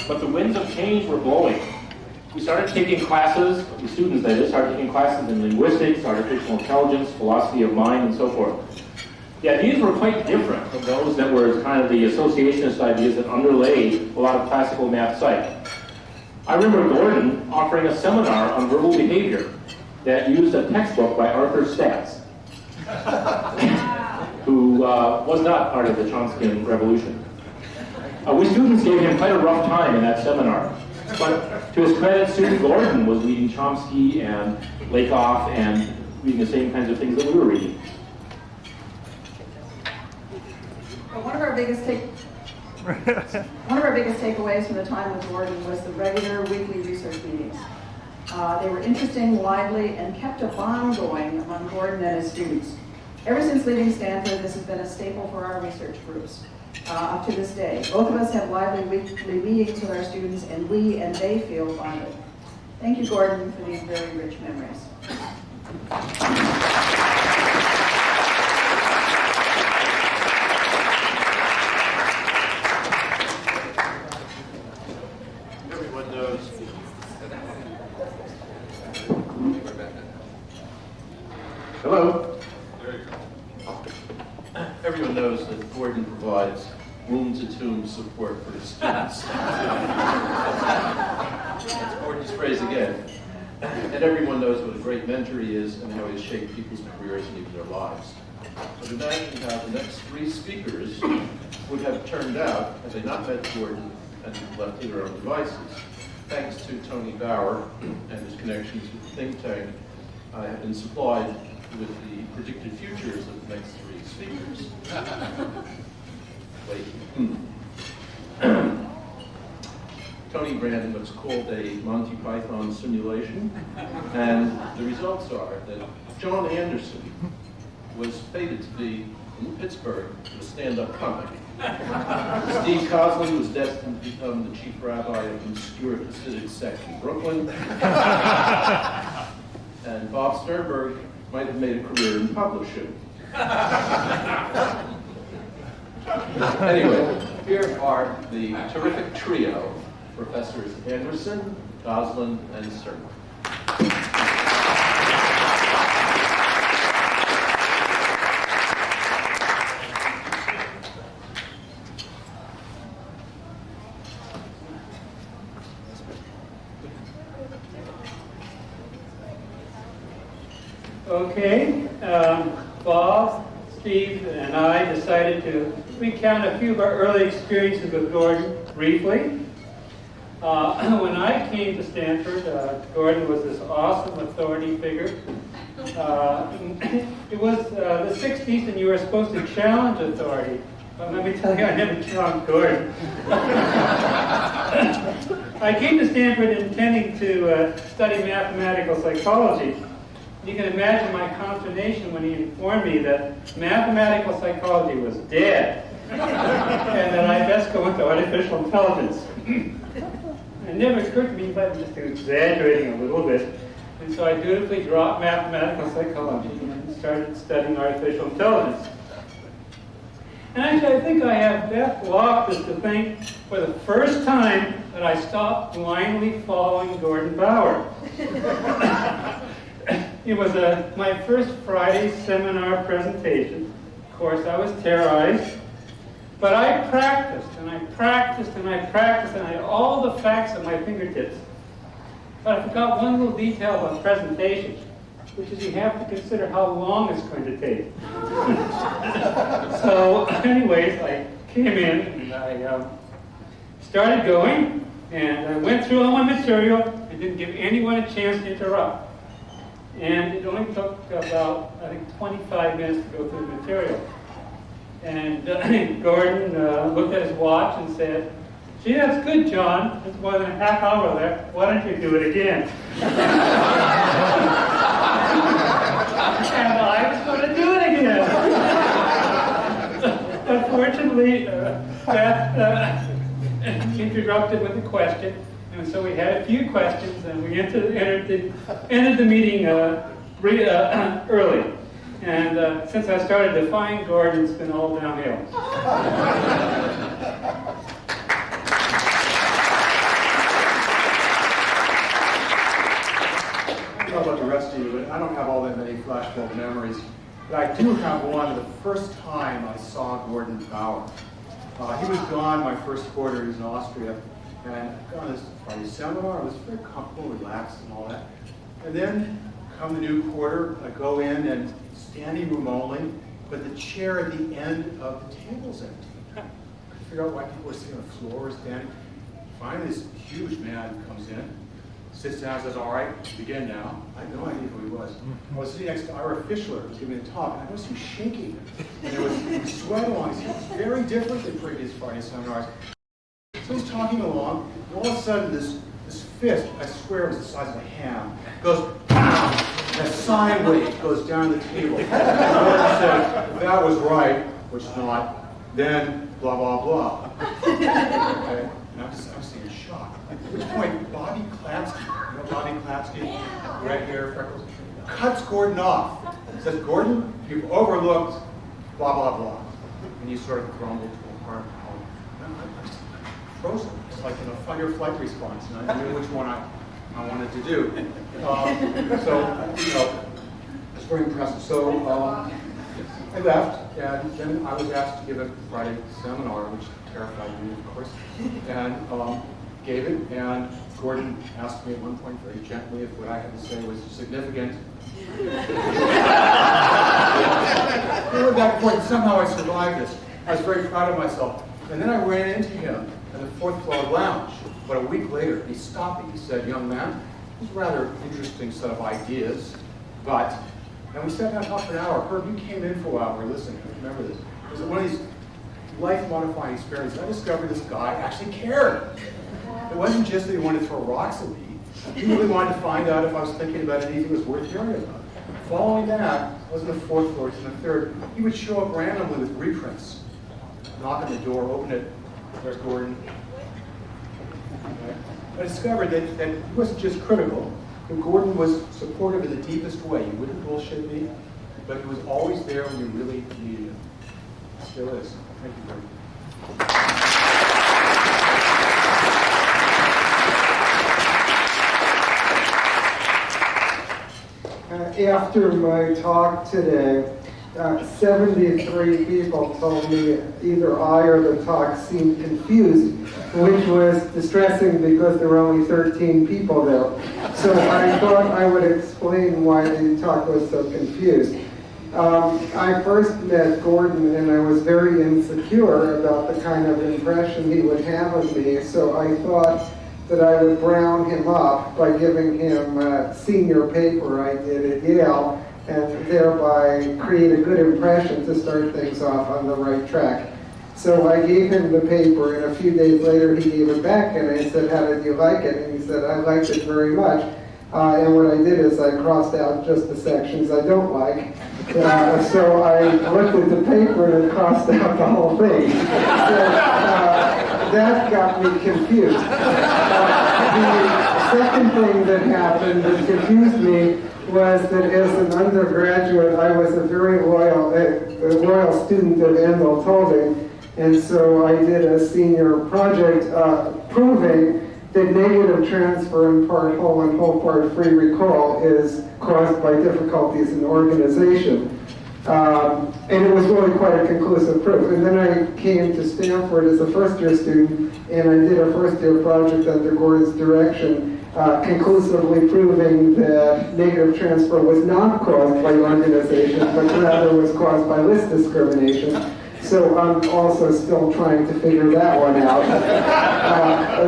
but the winds of change were blowing. We started taking classes, the students that is, started taking classes in linguistics, artificial intelligence, philosophy of mind, and so forth. The ideas were quite different from those that were kind of the associationist ideas that underlay a lot of classical math psych. I remember Gordon offering a seminar on verbal behavior that used a textbook by Arthur Stats, who was not part of the Chomskyan revolution. We students gave him quite a rough time in that seminar. But to his credit, Susan Gordon was reading Chomsky and Lakoff and reading the same kinds of things that we were reading. One of our biggest takeaways from the time with Gordon was the regular weekly research meetings. They were interesting, lively, and kept a bond going among Gordon and his students. Ever since leaving Stanford, this has been a staple for our research groups, up to this day. Both of us have lively weekly meetings with our students, and we and they feel bonded. Thank you, Gordon, for these very rich memories. Everyone knows. Hello. Everyone knows that Gordon provides womb-to-tomb support for his students. That's Gordon's phrase again. And everyone knows what a great mentor he is and how he has shaped people's careers and even their lives. But imagine how the next three speakers would have turned out had they not met Gordon and left to their own devices. Thanks to Tony Bauer and his connections with the think tank, I have been supplied with the predicted futures of the next three speakers. Wait. Tony ran what's called a Monty Python simulation, and the results are that John Anderson was fated to be in Pittsburgh to a stand-up comic. Steve Kosslyn was destined to become the chief rabbi of an obscure Hasidic sect in Brooklyn. And Bob Sternberg might have made a career in publishing. Anyway, here are the terrific trio, Professors Anderson, Kosslyn, and Sternberg. Okay, Bob, Steve, and I decided to recount a few of our early experiences with Gordon briefly. When I came to Stanford, Gordon was this awesome authority figure. It was the 60s and you were supposed to challenge authority. But let me tell you, I never challenged Gordon. I came to Stanford intending to study mathematical psychology. You can imagine my consternation when he informed me that mathematical psychology was dead and that I best go into artificial intelligence. It never occurred to me if I was just exaggerating a little bit. And so I dutifully dropped mathematical psychology and started studying artificial intelligence. And actually, I think I have Beth Loftus to thank for the first time that I stopped blindly following Gordon Bauer. It was my first Friday seminar presentation. Of course, I was terrorized. But I practiced, and I practiced, and I practiced, and I had all the facts at my fingertips. But I forgot one little detail about presentation, which is you have to consider how long it's going to take. So anyways, I came in, and I started going, and I went through all my material, and didn't give anyone a chance to interrupt. And it only took about, I think, 25 minutes to go through the material. And Gordon looked at his watch and said, "Gee, that's good, John. It's more than a half hour left. Why don't you do it again?" And I was going to do it again. Unfortunately, Beth interrupted with a question. And so we had a few questions, and we ended the meeting early. And since I started defying Gordon, it's been all downhill. I don't know about the rest of you, but I don't have all that many flashbulb memories. But I do have one the first time I saw Gordon Bauer. He was gone my first quarter. He was in Austria. And I'd gone to this Friday seminar. I was very comfortable, relaxed, and all that. And then come the new quarter, I go in and standing room only, but the chair at the end of the table's empty. I couldn't figure out why people were sitting on the floor or standing. Finally, this huge man comes in, sits down, and says, "All right, begin now." I had no idea who he was. I was sitting next to Ira Fischler, who was giving a talk, and I noticed him shaking. And there was sweat along his hands, very different than previous Friday seminars. So he's talking along, and all of a sudden this This fist, I swear it was the size of a ham, goes, pow! And a sine wave goes down the table. Gordon said, if that was right, which is not, then blah, blah, blah. Okay? And I'm seeing a shock. At which point, Bobby Klapsky, you know Bobby Klapsky, red hair, freckles, cuts Gordon off. Says, Gordon, you've overlooked blah, blah, blah. And you sort of grumble to a hard home. I'm frozen. It's like in a fight or flight response, and I knew which one I wanted to do. So, you know, it's very impressive. So I left, and then I was asked to give a Friday seminar, which terrified me, of course, and gave it, and Gordon asked me at one point very gently if what I had to say was significant. At that point, somehow I survived this. I was very proud of myself. And then I ran into him in the fourth floor lounge. But a week later, he stopped me. He said, young man, this is a rather interesting set of ideas, but, and we sat down and talked for an hour. Herb, you came in for a while, we were listening. I remember this. It was one of these life-modifying experiences. I discovered this guy actually cared. It wasn't just that he wanted to throw rocks at me. He really wanted to find out if I was thinking about anything that was worth hearing about. Following that, I was in the fourth floor, he was in the third. He would show up randomly with reprints. Knock on the door, open it, there's Gordon. Okay. I discovered that he wasn't just critical, but Gordon was supportive in the deepest way. He wouldn't bullshit me, but he was always there when you really needed him. Still is. Thank you very much. After my talk today, 73 people told me either I or the talk seemed confused, which was distressing because there were only 13 people there. So I thought I would explain why the talk was so confused. I first met Gordon and I was very insecure about the kind of impression he would have of me, so I thought that I would brown him up by giving him a senior paper I did at Yale, and thereby create a good impression to start things off on the right track. So I gave him the paper, and a few days later he gave it back, and I said, how did you like it? And he said, I liked it very much. And what I did is I crossed out just the sections I don't like. So I looked at the paper and crossed out the whole thing. So that got me confused. The second thing that happened that confused me was that as an undergraduate, I was a very loyal student of Endel Tulving, and so I did a senior project proving that negative transfer in part whole and whole part free recall is caused by difficulties in organization. And it was really quite a conclusive proof. And then I came to Stanford as a first-year student, and I did a first-year project under Gordon's direction, conclusively proving that negative transfer was not caused by organization, but rather was caused by list discrimination. So I'm also still trying to figure that one out.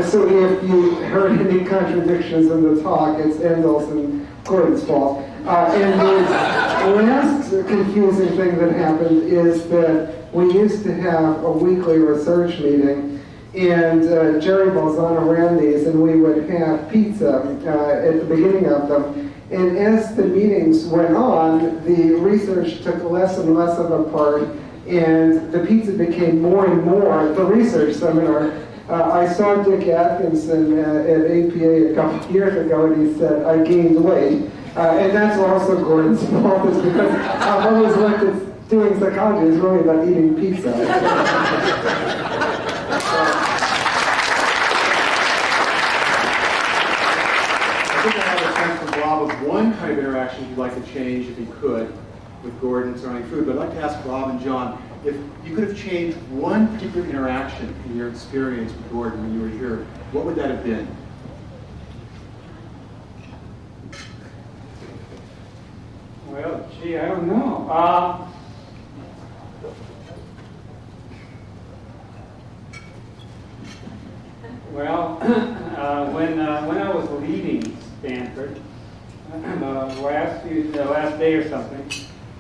So if you heard any contradictions in the talk, it's Endel's and Gordon's fault. And the last confusing thing that happened is that we used to have a weekly research meeting, and Jerry Bolzano ran these, and we would have pizza at the beginning of them. And as the meetings went on, the research took less and less of a part, and the pizza became more and more the research seminar. I saw Dick Atkinson at APA a couple of years ago, and he said, I gained weight. And that's also Gordon's fault, is because I've always looked at doing psychology is really about eating pizza. I think I have a sense from Bob of one kind of interaction you'd like to change, if you could, with Gordon surrounding food. But I'd like to ask Bob and John, if you could have changed one particular interaction in your experience with Gordon when you were here, what would that have been? Well, gee, I don't know. When I was leaving Stanford, the last day or something,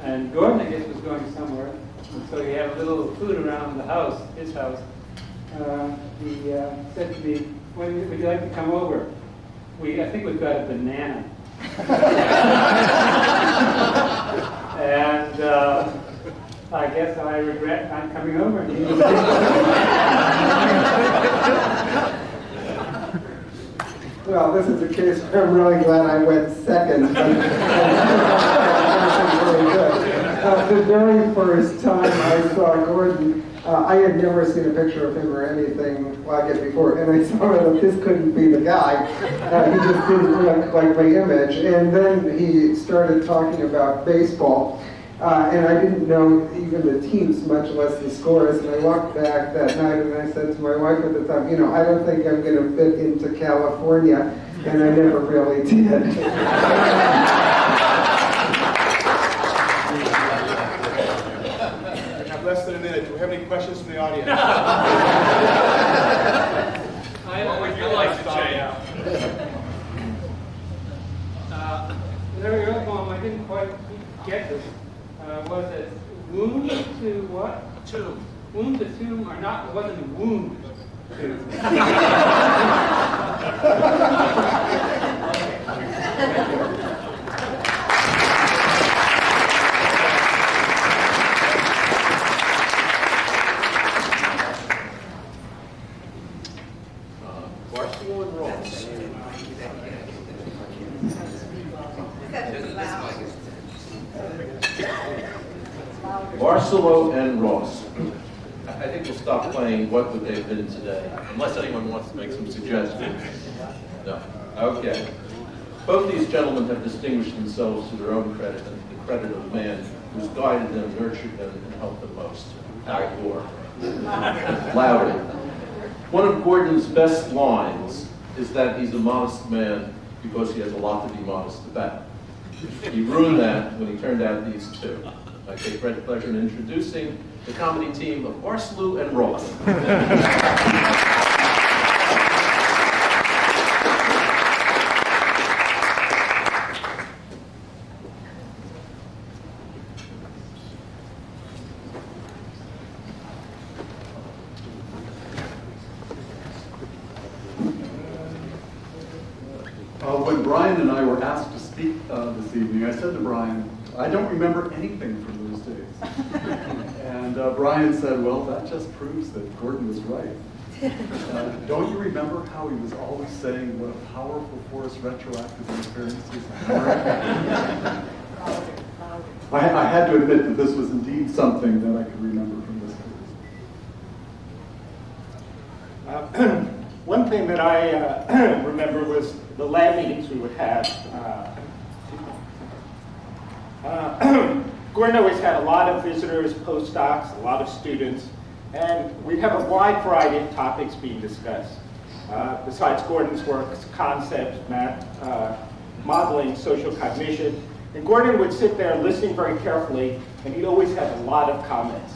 and Gordon, I guess, was going somewhere, and so he had a little food around the house, his house. He said to me, would you like to come over? I think we've got a banana. And I guess I regret not coming over. Well, this is a case where I'm really glad I went second. Really good. The very first time I saw Gordon, I had never seen a picture of him or anything like it before, and I saw that this couldn't be the guy. He just didn't look like my image. And then he started talking about baseball, and I didn't know even the teams, much less the scores. And I walked back that night and I said to my wife at the time, I don't think I'm going to fit into California, and I never really did. Less than a minute. Do we have any questions from the audience? I like to change. Larry Erlbaum, I didn't quite get this. Was it wound to what? Tomb. Wound to tomb, or not? It wasn't wound to. Barsalou and Ross. Barsalou and Ross. I think we'll stop playing What Would They Have Been Today, unless anyone wants to make some suggestions. No? Okay. Both these gentlemen have distinguished themselves to their own credit and to the credit of the man who's guided them, nurtured them, and helped them most. Al Gore. Louder. One of Gordon's best lines is that he's a modest man because he has a lot to be modest about. He ruined that when he turned out these two. I take great pleasure in introducing the comedy team of Barsalou and Ross. When Brian and I were asked to speak this evening, I said to Brian, I don't remember anything from those days. And Brian said, well, that just proves that Gordon was right. Don't you remember how he was always saying what a powerful force retroactive experiences are? I had to admit that this was indeed something that I could remember from this case. One thing that I remember was the lab meetings we would have. Gordon always had a lot of visitors, postdocs, a lot of students, and we'd have a wide variety of topics being discussed. Besides Gordon's work, concepts, math, modeling, social cognition, and Gordon would sit there listening very carefully, and he'd always have a lot of comments.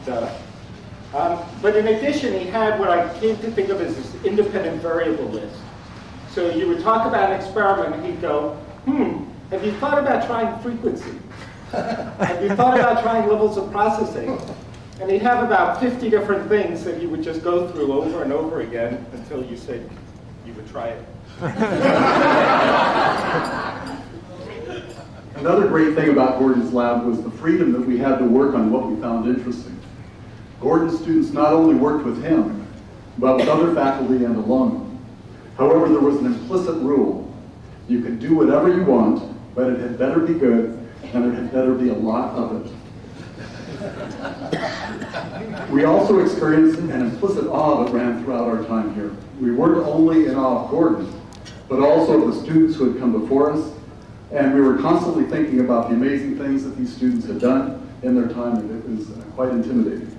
But in addition, he had what I came to think of as this independent variable list. So you would talk about an experiment, and he'd go, have you thought about trying frequency? Have you thought about trying levels of processing? And he'd have about 50 different things that he would just go through over and over again until you said you would try it. Another great thing about Gordon's lab was the freedom that we had to work on what we found interesting. Gordon's students not only worked with him, but with other faculty and alumni. However, there was an implicit rule. You could do whatever you want, but it had better be good, and there had better be a lot of it. We also experienced an implicit awe that ran throughout our time here. We weren't only in awe of Gordon, but also of the students who had come before us, and we were constantly thinking about the amazing things that these students had done in their time, and it was quite intimidating.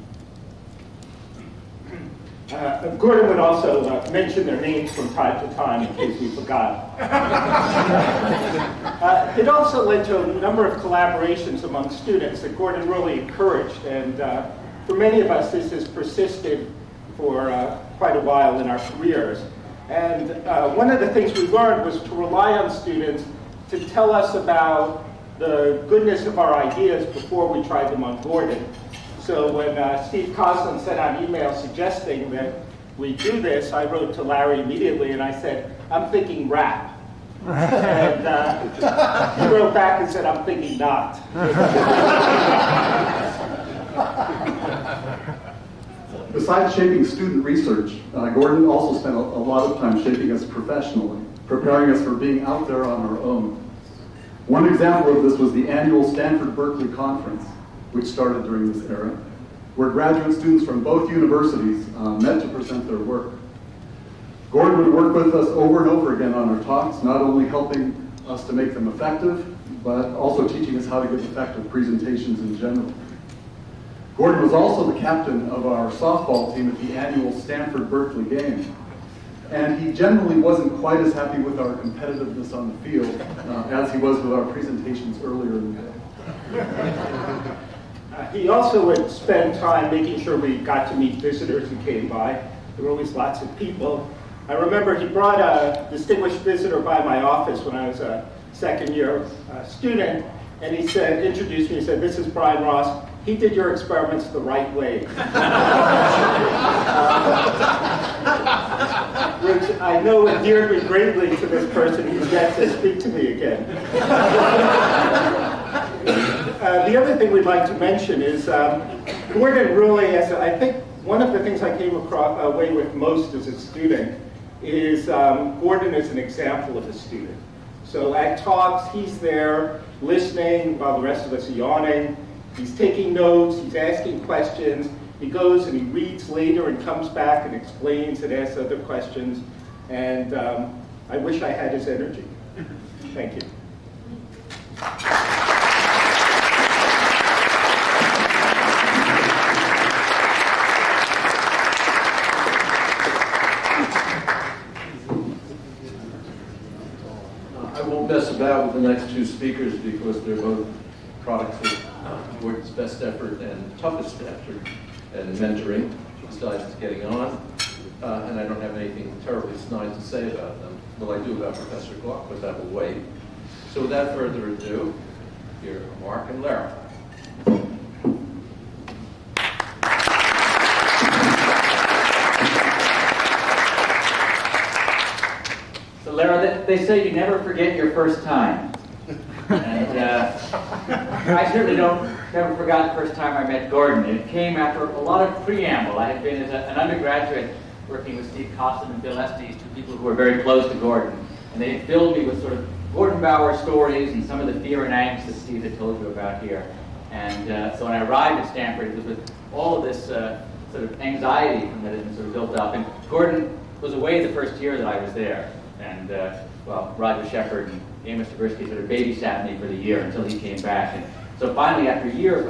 Gordon would also mention their names from time to time in case we forgot. It also led to a number of collaborations among students that Gordon really encouraged, and for many of us this has persisted for quite a while in our careers. And one of the things we learned was to rely on students to tell us about the goodness of our ideas before we tried them on Gordon. So when Steve Kosslyn sent out an email suggesting that we do this, I wrote to Larry immediately and I said, I'm thinking rap. And he wrote back and said, I'm thinking not. Besides shaping student research, Gordon also spent a lot of time shaping us professionally, preparing us for being out there on our own. One example of this was the annual Stanford-Berkeley conference, which started during this era, where graduate students from both universities met to present their work. Gordon would work with us over and over again on our talks, not only helping us to make them effective, but also teaching us how to give effective presentations in general. Gordon was also the captain of our softball team at the annual Stanford-Berkeley game. And he generally wasn't quite as happy with our competitiveness on the field as he was with our presentations earlier in the day. He also would spend time making sure we got to meet visitors who came by. There were always lots of people. I remember he brought a distinguished visitor by my office when I was a second-year student, and he said, introduced me, he said, this is Brian Ross. He did your experiments the right way. Which I know endeared me greatly to this person who's yet to speak to me again. The other thing we'd like to mention is Gordon really, I think one of the things I came away with most as a student is Gordon is an example of a student. So at talks, he's there listening while the rest of us are yawning. He's taking notes, he's asking questions. He goes and he reads later and comes back and explains and asks other questions. And I wish I had his energy. Thank you. I won't mess about with the next two speakers because they're both products of Gordon's best effort and toughest effort and mentoring, besides getting on. And I don't have anything terribly snide to say about them. Well, I do about Professor Gluck, but that will wait. So without further ado, here are Mark and Lera. So Lera, they say you never forget your first time. And I certainly never forgot the first time I met Gordon. It came after a lot of preamble. I had been as an undergraduate working with Steve Kosslyn and Bill Estes, two people who were very close to Gordon. And they filled me with sort of Gordon Bauer stories and some of the fear and angst that Steve had told you about here. And so when I arrived at Stanford, it was with all of this sort of anxiety that had been sort of built up. And Gordon was away the first year that I was there. And, well, Roger Shepard and Amos Tversky sort of babysat me for the year until he came back. And so finally, after a year of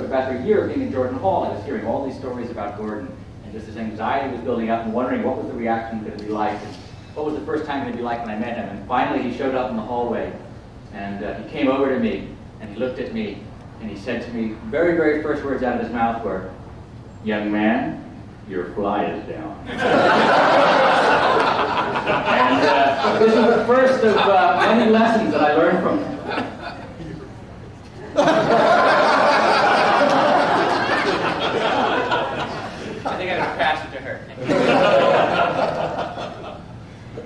being in Jordan Hall, I was hearing all these stories about Gordon. And just this anxiety was building up and wondering what was the reaction going to be like. And what was the first time going to be like when I met him. And finally, he showed up in the hallway. And he came over to me, and he looked at me, and he said to me, very, very first words out of his mouth were, "Young man, your fly is down." And this was the first of many lessons that I learned from him. I think I'm going to pass it to her.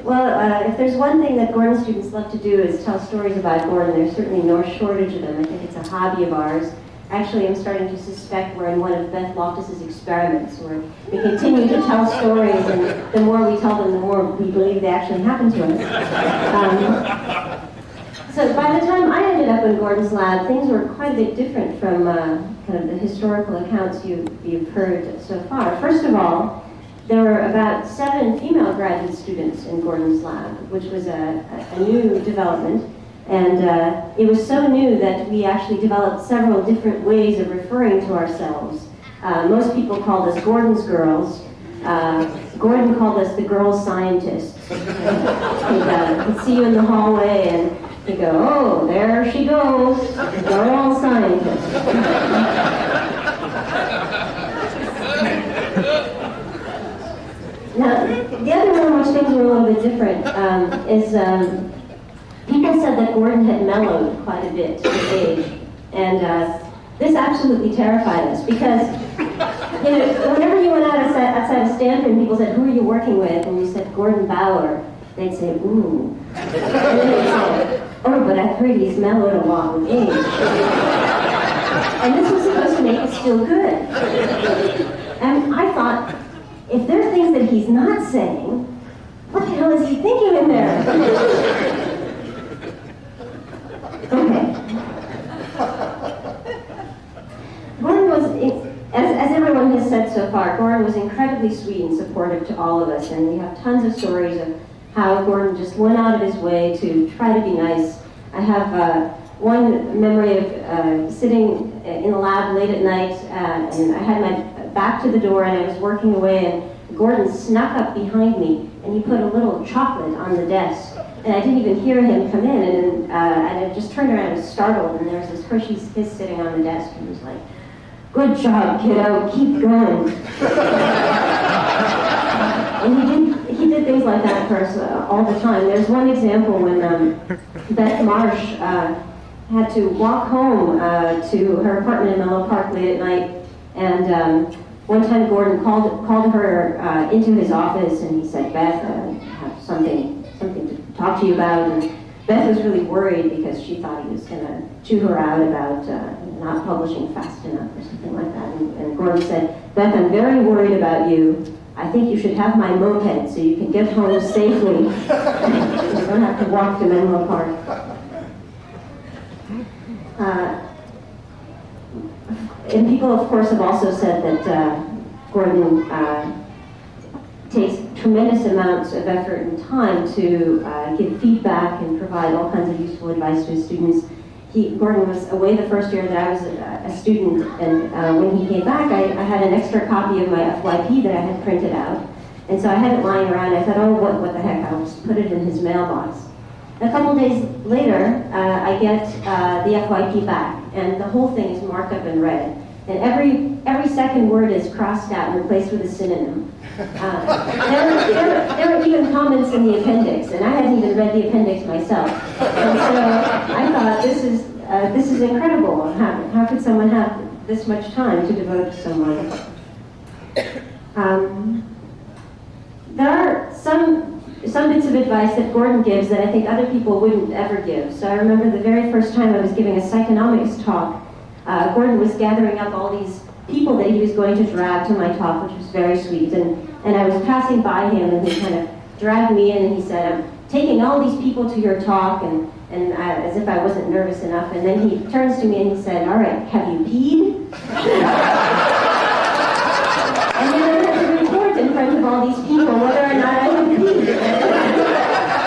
Well, if there's one thing that Gordon students love to do is tell stories about Gordon. There's certainly no shortage of them. I think it's a hobby of ours. Actually, I'm starting to suspect we're in one of Beth Loftus's experiments where we continue to tell stories, and the more we tell them, the more we believe they actually happen to us. So by the time I ended up in Gordon's lab, things were quite a bit different from kind of the historical accounts you've heard so far. First of all, there were about 7 female graduate students in Gordon's lab, which was a new development. And it was so new that we actually developed several different ways of referring to ourselves. Most people called us Gordon's girls. Gordon called us the girl scientists. He'd see you in the hallway and he'd go, "Oh, there she goes, girl scientist." Now, the other way in which things were a little bit different is people said that Gordon had mellowed quite a bit with age, and this absolutely terrified us because You know, whenever you went outside of Stanford and people said, who are you working with? And you said, Gordon Bower, they'd say, ooh. And then they'd say, oh, but I've heard he's mellowed a lot with age. And this was supposed to make it still good. And I thought, if there are things that he's not saying, what the hell is he thinking in there? Okay. Gordon was, as everyone has said so far, Gordon was incredibly sweet and supportive to all of us, and we have tons of stories of how Gordon just went out of his way to try to be nice. I have one memory of sitting in the lab late at night, and I had my back to the door, and I was working away, and Gordon snuck up behind me, and he put a little chocolate on the desk. And I didn't even hear him come in, and I just turned around and was startled, and there was this Hershey's Kiss sitting on the desk, and he was like, good job, kiddo, keep going. And he did things like that for us all the time. There's one example when Beth Marsh had to walk home to her apartment in Menlo Park late at night, and one time Gordon called her into his office, and he said, Beth, I have something to talk to you about. And Beth was really worried because she thought he was going to chew her out about not publishing fast enough or something like that. And Gordon said, Beth, I'm very worried about you. I think you should have my moped so you can get home safely. You don't have to walk to Menlo Park. And people, of course, have also said that Gordon takes tremendous amounts of effort and time to give feedback and provide all kinds of useful advice to his students. Gordon was away the first year that I was a student, and when he came back, I had an extra copy of my FYP that I had printed out. And so I had it lying around. I thought, oh, what the heck, I'll just put it in his mailbox. A couple days later, I get the FYP back, and the whole thing is marked up in red. And every second word is crossed out and replaced with a synonym. There were even comments in the appendix, and I hadn't even read the appendix myself. And so I thought, this is incredible. How could someone have this much time to devote to someone? There are some bits of advice that Gordon gives that I think other people wouldn't ever give. So I remember the very first time I was giving a psychonomics talk, Gordon was gathering up all these people that he was going to drag to my talk, which was very sweet. And I was passing by him, and he kind of dragged me in, and he said, I'm taking all these people to your talk, and as if I wasn't nervous enough. And then he turns to me and he said, all right, have you peed? And then I had to report in front of all these people whether or not I had peed.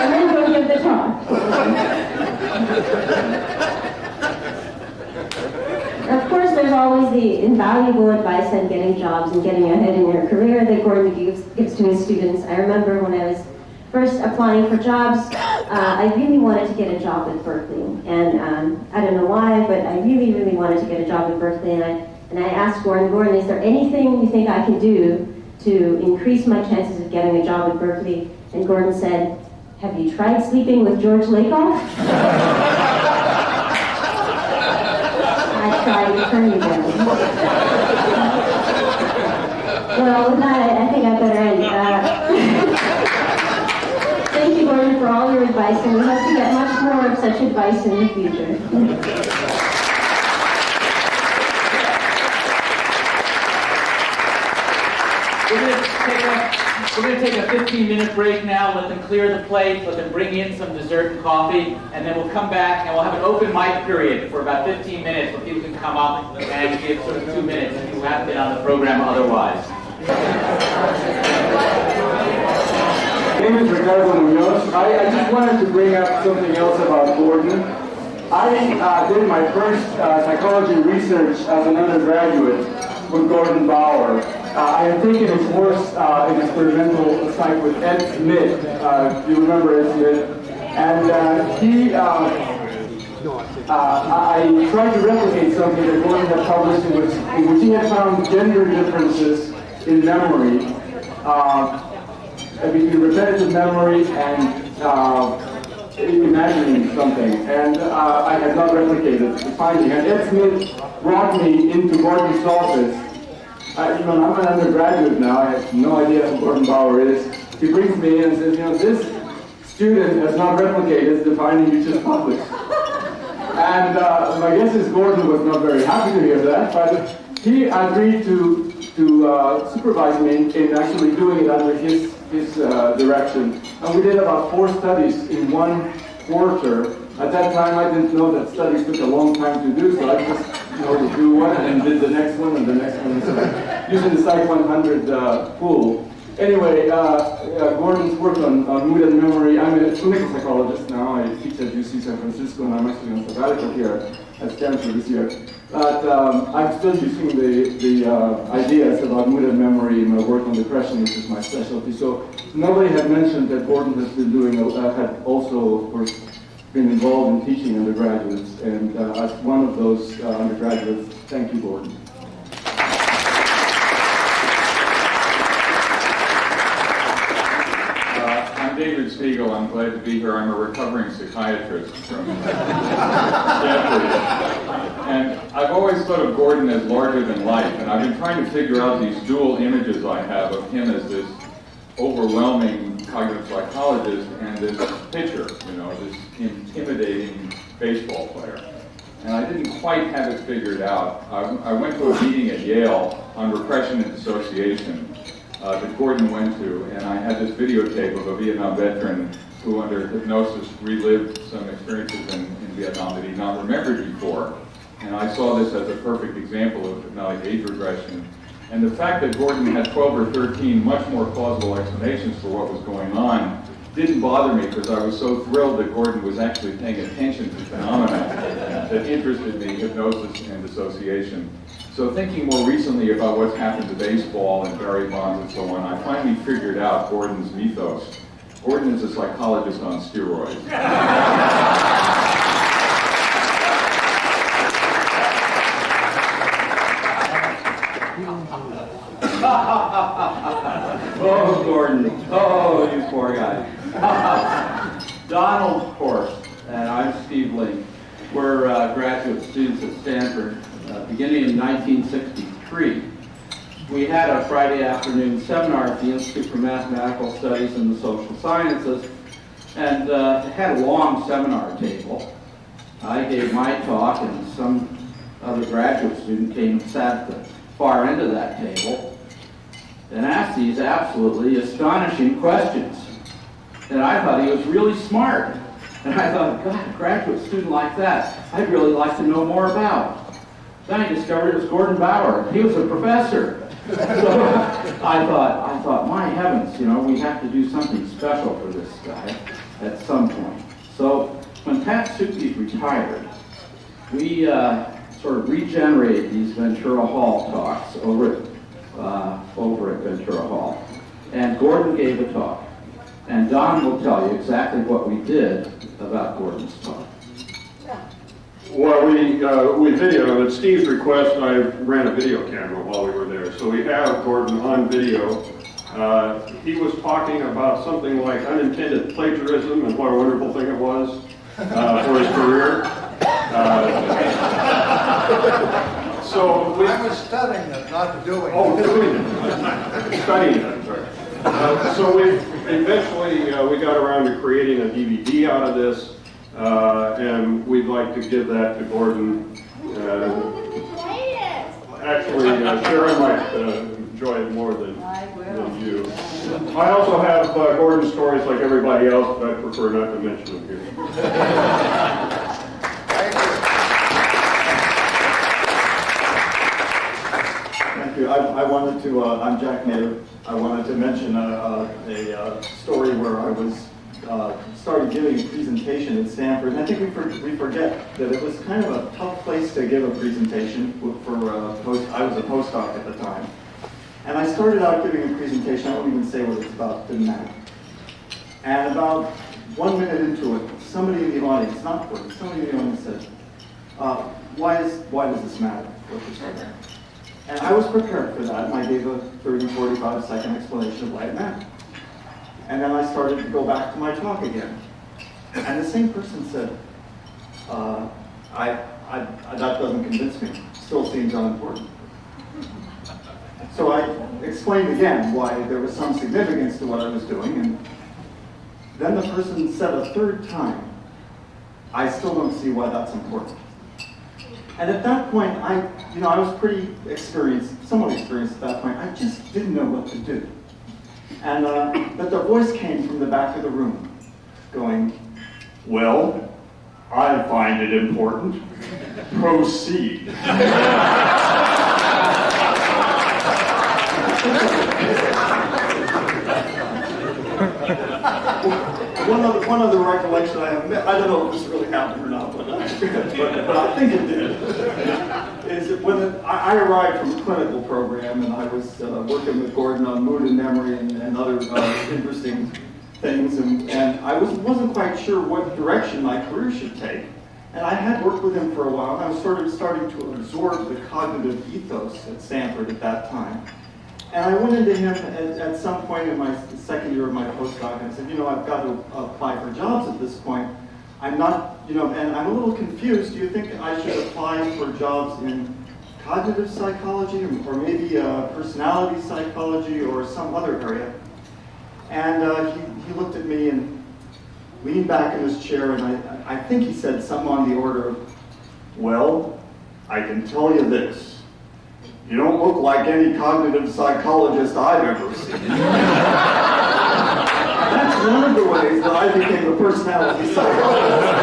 And then go give the talk. Of course, there's always the invaluable advice on getting jobs and getting ahead in your career that Gordon gives to his students. I remember when I was first applying for jobs, I really wanted to get a job at Berkeley. And I don't know why, but I really, really wanted to get a job at Berkeley. And I asked Gordon, is there anything you think I can do to increase my chances of getting a job at Berkeley? And Gordon said, have you tried sleeping with George Lakoff? I tried to turn you down. Well, with that, I think I better end. Thank you, Gordon, for all your advice, and we hope to get much more of such advice in the future. We're going to take a 15-minute break now, let them clear the plate, let them bring in some dessert and coffee, and then we'll come back and we'll have an open mic period for about 15 minutes where people can come up and give sort of 2 minutes if you haven't been on the program otherwise. My name is Ricardo Munoz. I just wanted to bring up something else about Gordon. I did my first psychology research as an undergraduate with Gordon Bower. I had taken his course in experimental psych with Ed Smith. You remember Ed Smith? And I tried to replicate something that Gordon had published in which he had found gender differences in memory between repetitive memory and imagining something. And I had not replicated the finding. And Ed Smith brought me into Gordon's office I'm an undergraduate now. I have no idea who Gordon Bauer is. He brings me in and says, this student has not replicated the finding you just published. And my guess is Gordon was not very happy to hear that, but he agreed to supervise me in actually doing it under his direction. And we did about 4 studies in 1 quarter. At that time, I didn't know that studies took a long time to do, so I just do one and did the next one and the next one, so using the Psych 100 pool. Anyway, Gordon's work on mood and memory. I'm a clinical psychologist now. I teach at UC San Francisco, and I'm actually on sabbatical here at Stanford this year. But I'm still using the ideas about mood and memory in my work on depression, which is my specialty. So nobody had mentioned that Gordon has been doing, had also, of course, been involved in teaching undergraduates. And as one of those undergraduates, thank you, Gordon. I'm David Stegel. I'm glad to be here. I'm a recovering psychiatrist from Stanford. And I've always thought of Gordon as larger than life, and I've been trying to figure out these dual images I have of him as this overwhelming cognitive psychologist and this pitcher, this intimidating baseball player. And I didn't quite have it figured out. I went to a meeting at Yale on repression and dissociation that Gordon went to, and I had this videotape of a Vietnam veteran who, under hypnosis, relived some experiences in Vietnam that he'd not remembered before. And I saw this as a perfect example of hypnotic age regression. And the fact that Gordon had 12 or 13 much more plausible explanations for what was going on didn't bother me, because I was so thrilled that Gordon was actually paying attention to phenomena that interested me, hypnosis and dissociation. So thinking more recently about what's happened to baseball and Barry Bonds and so on, I finally figured out Gordon's mythos. Gordon is a psychologist on steroids. Oh, Gordon. Oh, you poor guy. Donald Horst and I'm Steve Link. We're graduate students at Stanford, beginning in 1963. We had a Friday afternoon seminar at the Institute for Mathematical Studies and the Social Sciences, and it had a long seminar table. I gave my talk, and some other graduate student came and sat at the far end of that table and asked these absolutely astonishing questions. And I thought he was really smart. And I thought, God, a graduate student like that, I'd really like to know more about. Then I discovered it was Gordon Bauer. He was a professor. So I thought, my heavens, we have to do something special for this guy at some point. So when Taversky retired, we sort of regenerated these Ventura Hall talks over at Ventura Hall. And Gordon gave a talk. And Don will tell you exactly what we did about Gordon's talk. Well, we videoed. At Steve's request, I ran a video camera while we were there. So we have Gordon on video. He was talking about something like unintended plagiarism and what a wonderful thing it was for his career. I was studying it, not doing it. Oh, doing it. Studying it, sorry. So we got around to creating a DVD out of this, and we'd like to give that to Gordon. Actually, Sharon might enjoy it more than you. I also have Gordon's stories like everybody else, but I prefer not to mention them here. Thank you. I wanted to, I'm Jack Nader. I wanted to mention a story where I was started giving a presentation at Stanford, and I think we forget that it was kind of a tough place to give a presentation for I was a postdoc at the time. And I started out giving a presentation, I won't even say what it's about, didn't matter. And about 1 minute into it, somebody in the audience, not Gordon, somebody in the audience said, why does this matter, what you're saying? And I was prepared for that, and I gave a 30, 45-second explanation of why it mattered. And then I started to go back to my talk again. And the same person said, that doesn't convince me. Still seems unimportant. So I explained again why there was some significance to what I was doing, and then the person said a third time, I still don't see why that's important. And at that point, I was pretty experienced, somewhat experienced at that point. I just didn't know what to do. And but the voice came from the back of the room, going, well, I find it important. Proceed. One other recollection I have, I don't know if this really happened or not, but I think it did, is that when I arrived from a clinical program and I was working with Gordon on mood and memory and other interesting things, and I wasn't quite sure what direction my career should take. And I had worked with him for a while, and I was sort of starting to absorb the cognitive ethos at Stanford at that time. And I went into him at some point in my second year of my postdoc and said, I've got to apply for jobs at this point. I'm not, and I'm a little confused. Do you think I should apply for jobs in cognitive psychology or maybe personality psychology or some other area? And he looked at me and leaned back in his chair, and I think he said something on the order of, well, I can tell you this. You don't look like any cognitive psychologist I've ever seen. That's one of the ways that I became a personality psychologist.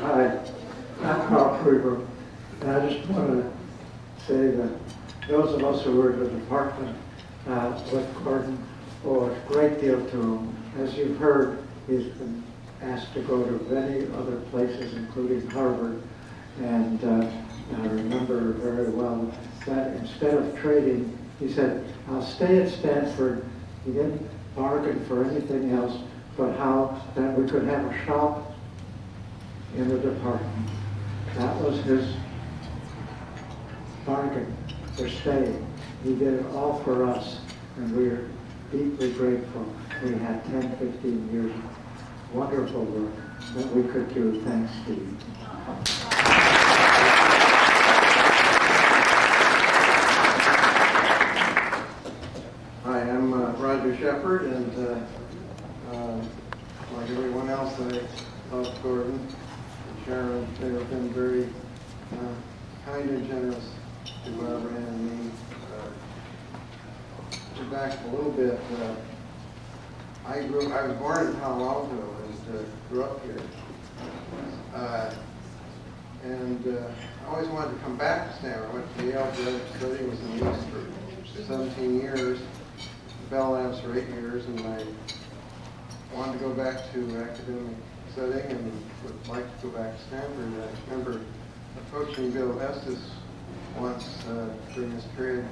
Hi, I'm Karl Pribram, and I just want to say that those of us who were in the department with Gordon owe a great deal to him. As you've heard, he's been asked to go to many other places, including Harvard, and I remember very well that instead of trading, he said, I'll stay at Stanford. He didn't bargain for anything else, but how that we could have a shop in the department. That was his bargain for staying. He did it all for us, and we are deeply grateful. We had 10, 15 years of wonderful work that we could do. Thanks, Steve. Hi, I'm Roger Shepard, and like everyone else, I love Gordon and Sharon. They have been very kind and generous to Barbara and me. To back a little bit, I was born in Palo Alto and grew up here. I always wanted to come back to Stanford. I went to Yale, studying was in the East for 17 years, Bell Labs for 8 years, and I wanted to go back to academic setting and would like to go back to Stanford. I remember approaching Bill Estes once during this period,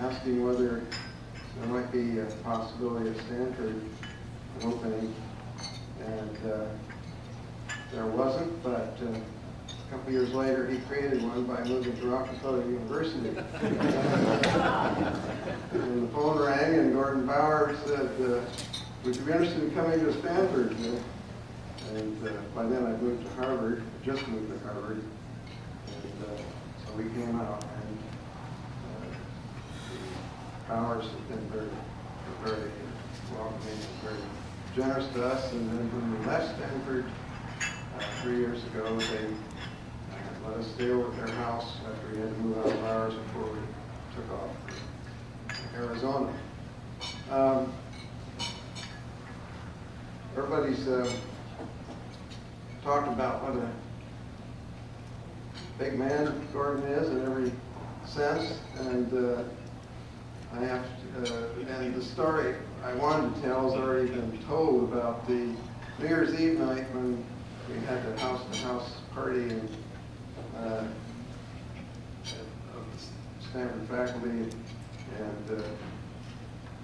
asking whether there might be a possibility of Stanford opening, and there wasn't, but a couple years later he created one by moving to Rockefeller University. And the phone rang and Gordon Bower said, would you be interested in coming to Stanford? And by then I moved to Harvard, just moved to Harvard, and so we came out, and Bowers have been very welcoming and very generous to us. And then when we left Stanford 3 years ago, they let us stay over at their house after we had to move out of ours before we took off for Arizona. Everybody's talked about what a big man Gordon is in every sense, and I have to, and the story I wanted to tell has already been told about the New Year's Eve night when we had the house-to-house party and of the Stanford faculty, and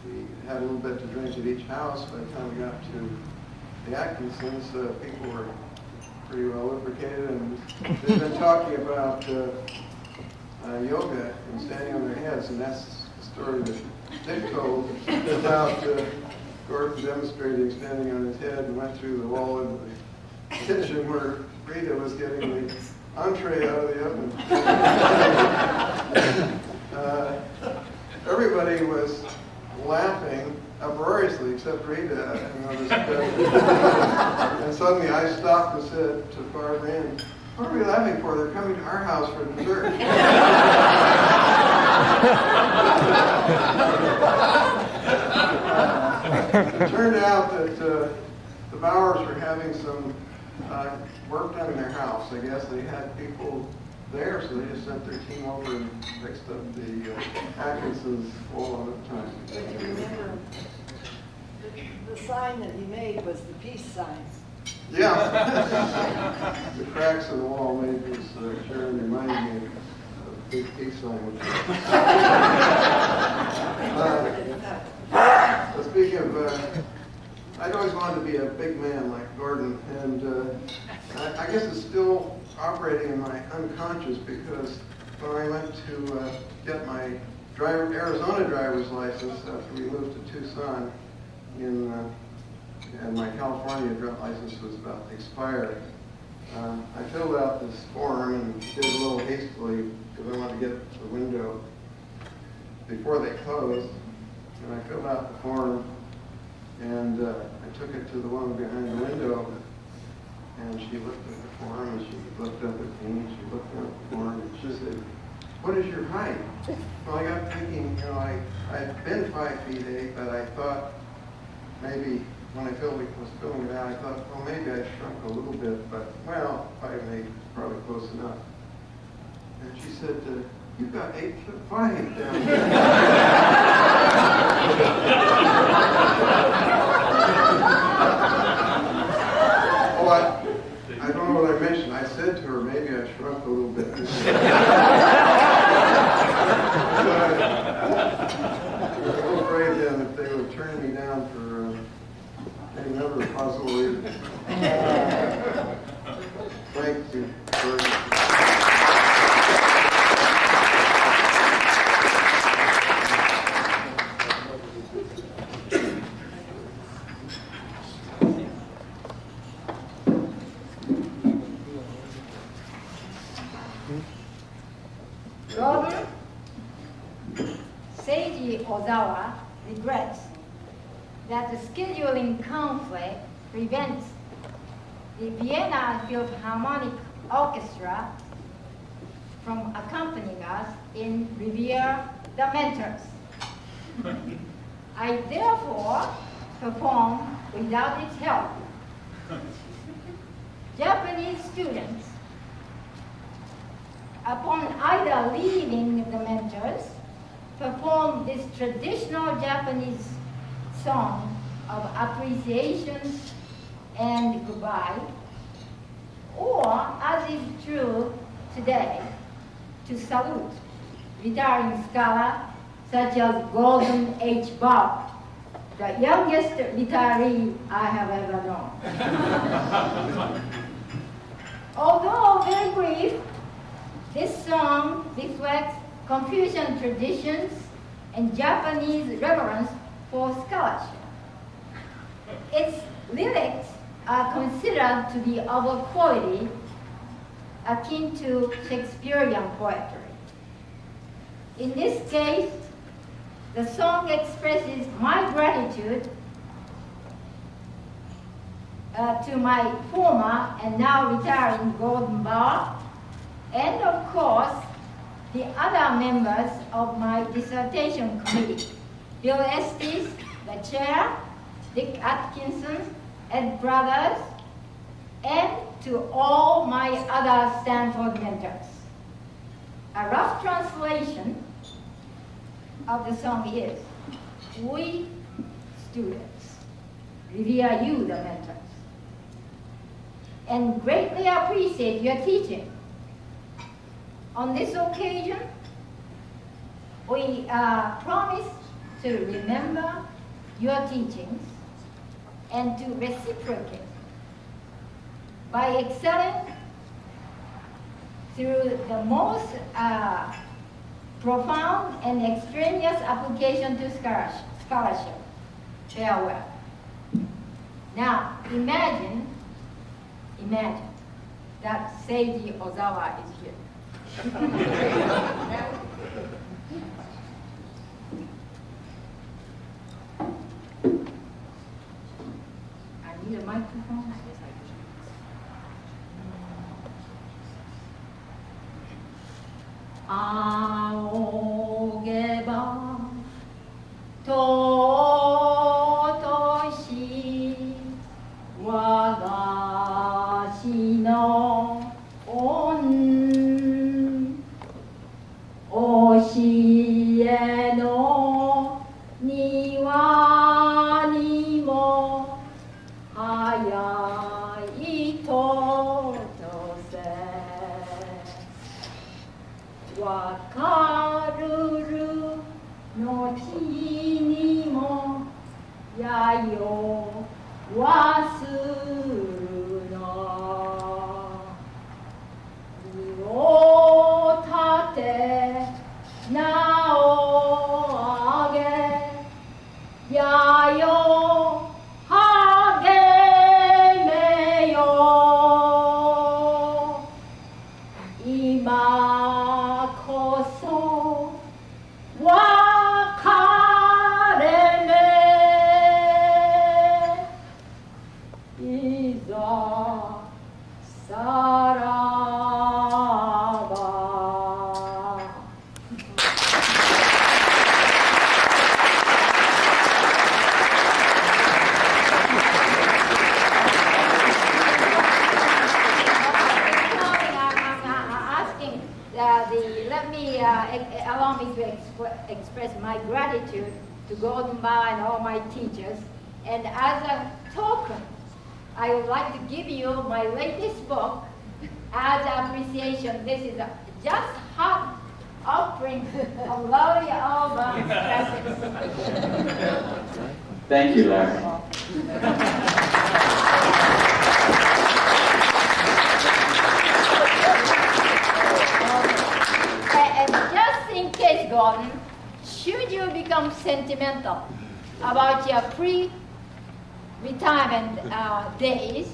we had a little bit to drink at each house. By the time we got to the Atkinsons, people were pretty well lubricated, and they've been talking about yoga and standing on their heads, and that's the story that Dick told about Gordon demonstrating standing on his head and went through the wall into the kitchen where Rita was getting the entree out of the oven. Everybody was laughing uproariously except Rita. And suddenly I stopped and said to Barbara, "What are we laughing for? They're coming to our house for dessert." It turned out that the Bowers were having some work done in their house. I guess they had people there, so they just sent their team over and fixed up the Atkinson's wall at the time. But you remember, the sign that he made was the peace sign. Yeah. The cracks in the wall made this sure remind me of the big peace sign. Speaking of, I'd always wanted to be a big man like Gordon, and I guess it's still operating in my unconscious because when I went to get my Arizona driver's license after we moved to Tucson, and my California license was about to expire, I filled out this form and did it a little hastily because I wanted to get to the window before they closed. And I filled out the form, and I took it to the woman behind the window, and she looked at the form, and she looked up at me, and she looked at the form, and she said, "What is your height?" Well, I got thinking, I'd been 5 feet 8, but I thought maybe when I was filling it out, I thought, well, maybe I shrunk a little bit, but, well, 5 and 8 is probably close enough. And she said, "You've got 8'5" down there." Oh, I don't know what I mentioned. I said to her, maybe I shrunk a little bit. I was a little afraid then that they would turn me down for any number of possible reasons. Thank you very much. Gordon, Seiji Ozawa regrets that the scheduling conflict prevents the Vienna Philharmonic Orchestra from accompanying us in Revere the Mentors. I therefore perform without its help. Japanese students, upon either leaving the Mentors, perform this traditional Japanese song of appreciation and goodbye, or, as is true today, to salute retiring scholars such as Gordon H. Bob, the youngest retiree I have ever known. Although very brief, this song reflects Confucian traditions and Japanese reverence for scholarship. Its lyrics are considered to be of a quality akin to Shakespearean poetry. In this case, the song expresses my gratitude to my former and now retiring Gordon Bauer, and of course, the other members of my dissertation committee, Bill Estes, the chair, Dick Atkinson, Ed Brothers, and to all my other Stanford mentors. A rough translation of the song is, we students revere you, the mentors, and greatly appreciate your teaching. On this occasion, we promise to remember your teachings and to reciprocate by excelling through the most profound and extraneous application to scholarship. Farewell. Now, imagine that Seiji Ozawa is here. I need a microphone. Yes, I do. Aogeba totoshi wagashi no on oshie no niwa ni mo hayai totose wakaruru no chi ni mo yayo wasuru no ni o tate nao age yayo hage meyo ima koso wakareme iza saraba. Allow me to express my gratitude to Golden Bough and all my teachers. And as a token, I would like to give you my latest book as appreciation. This is just hot offering of lovely Erlbaum presents. Thank you, Lera. And just in case, Gordon, should you become sentimental about your pre-retirement days,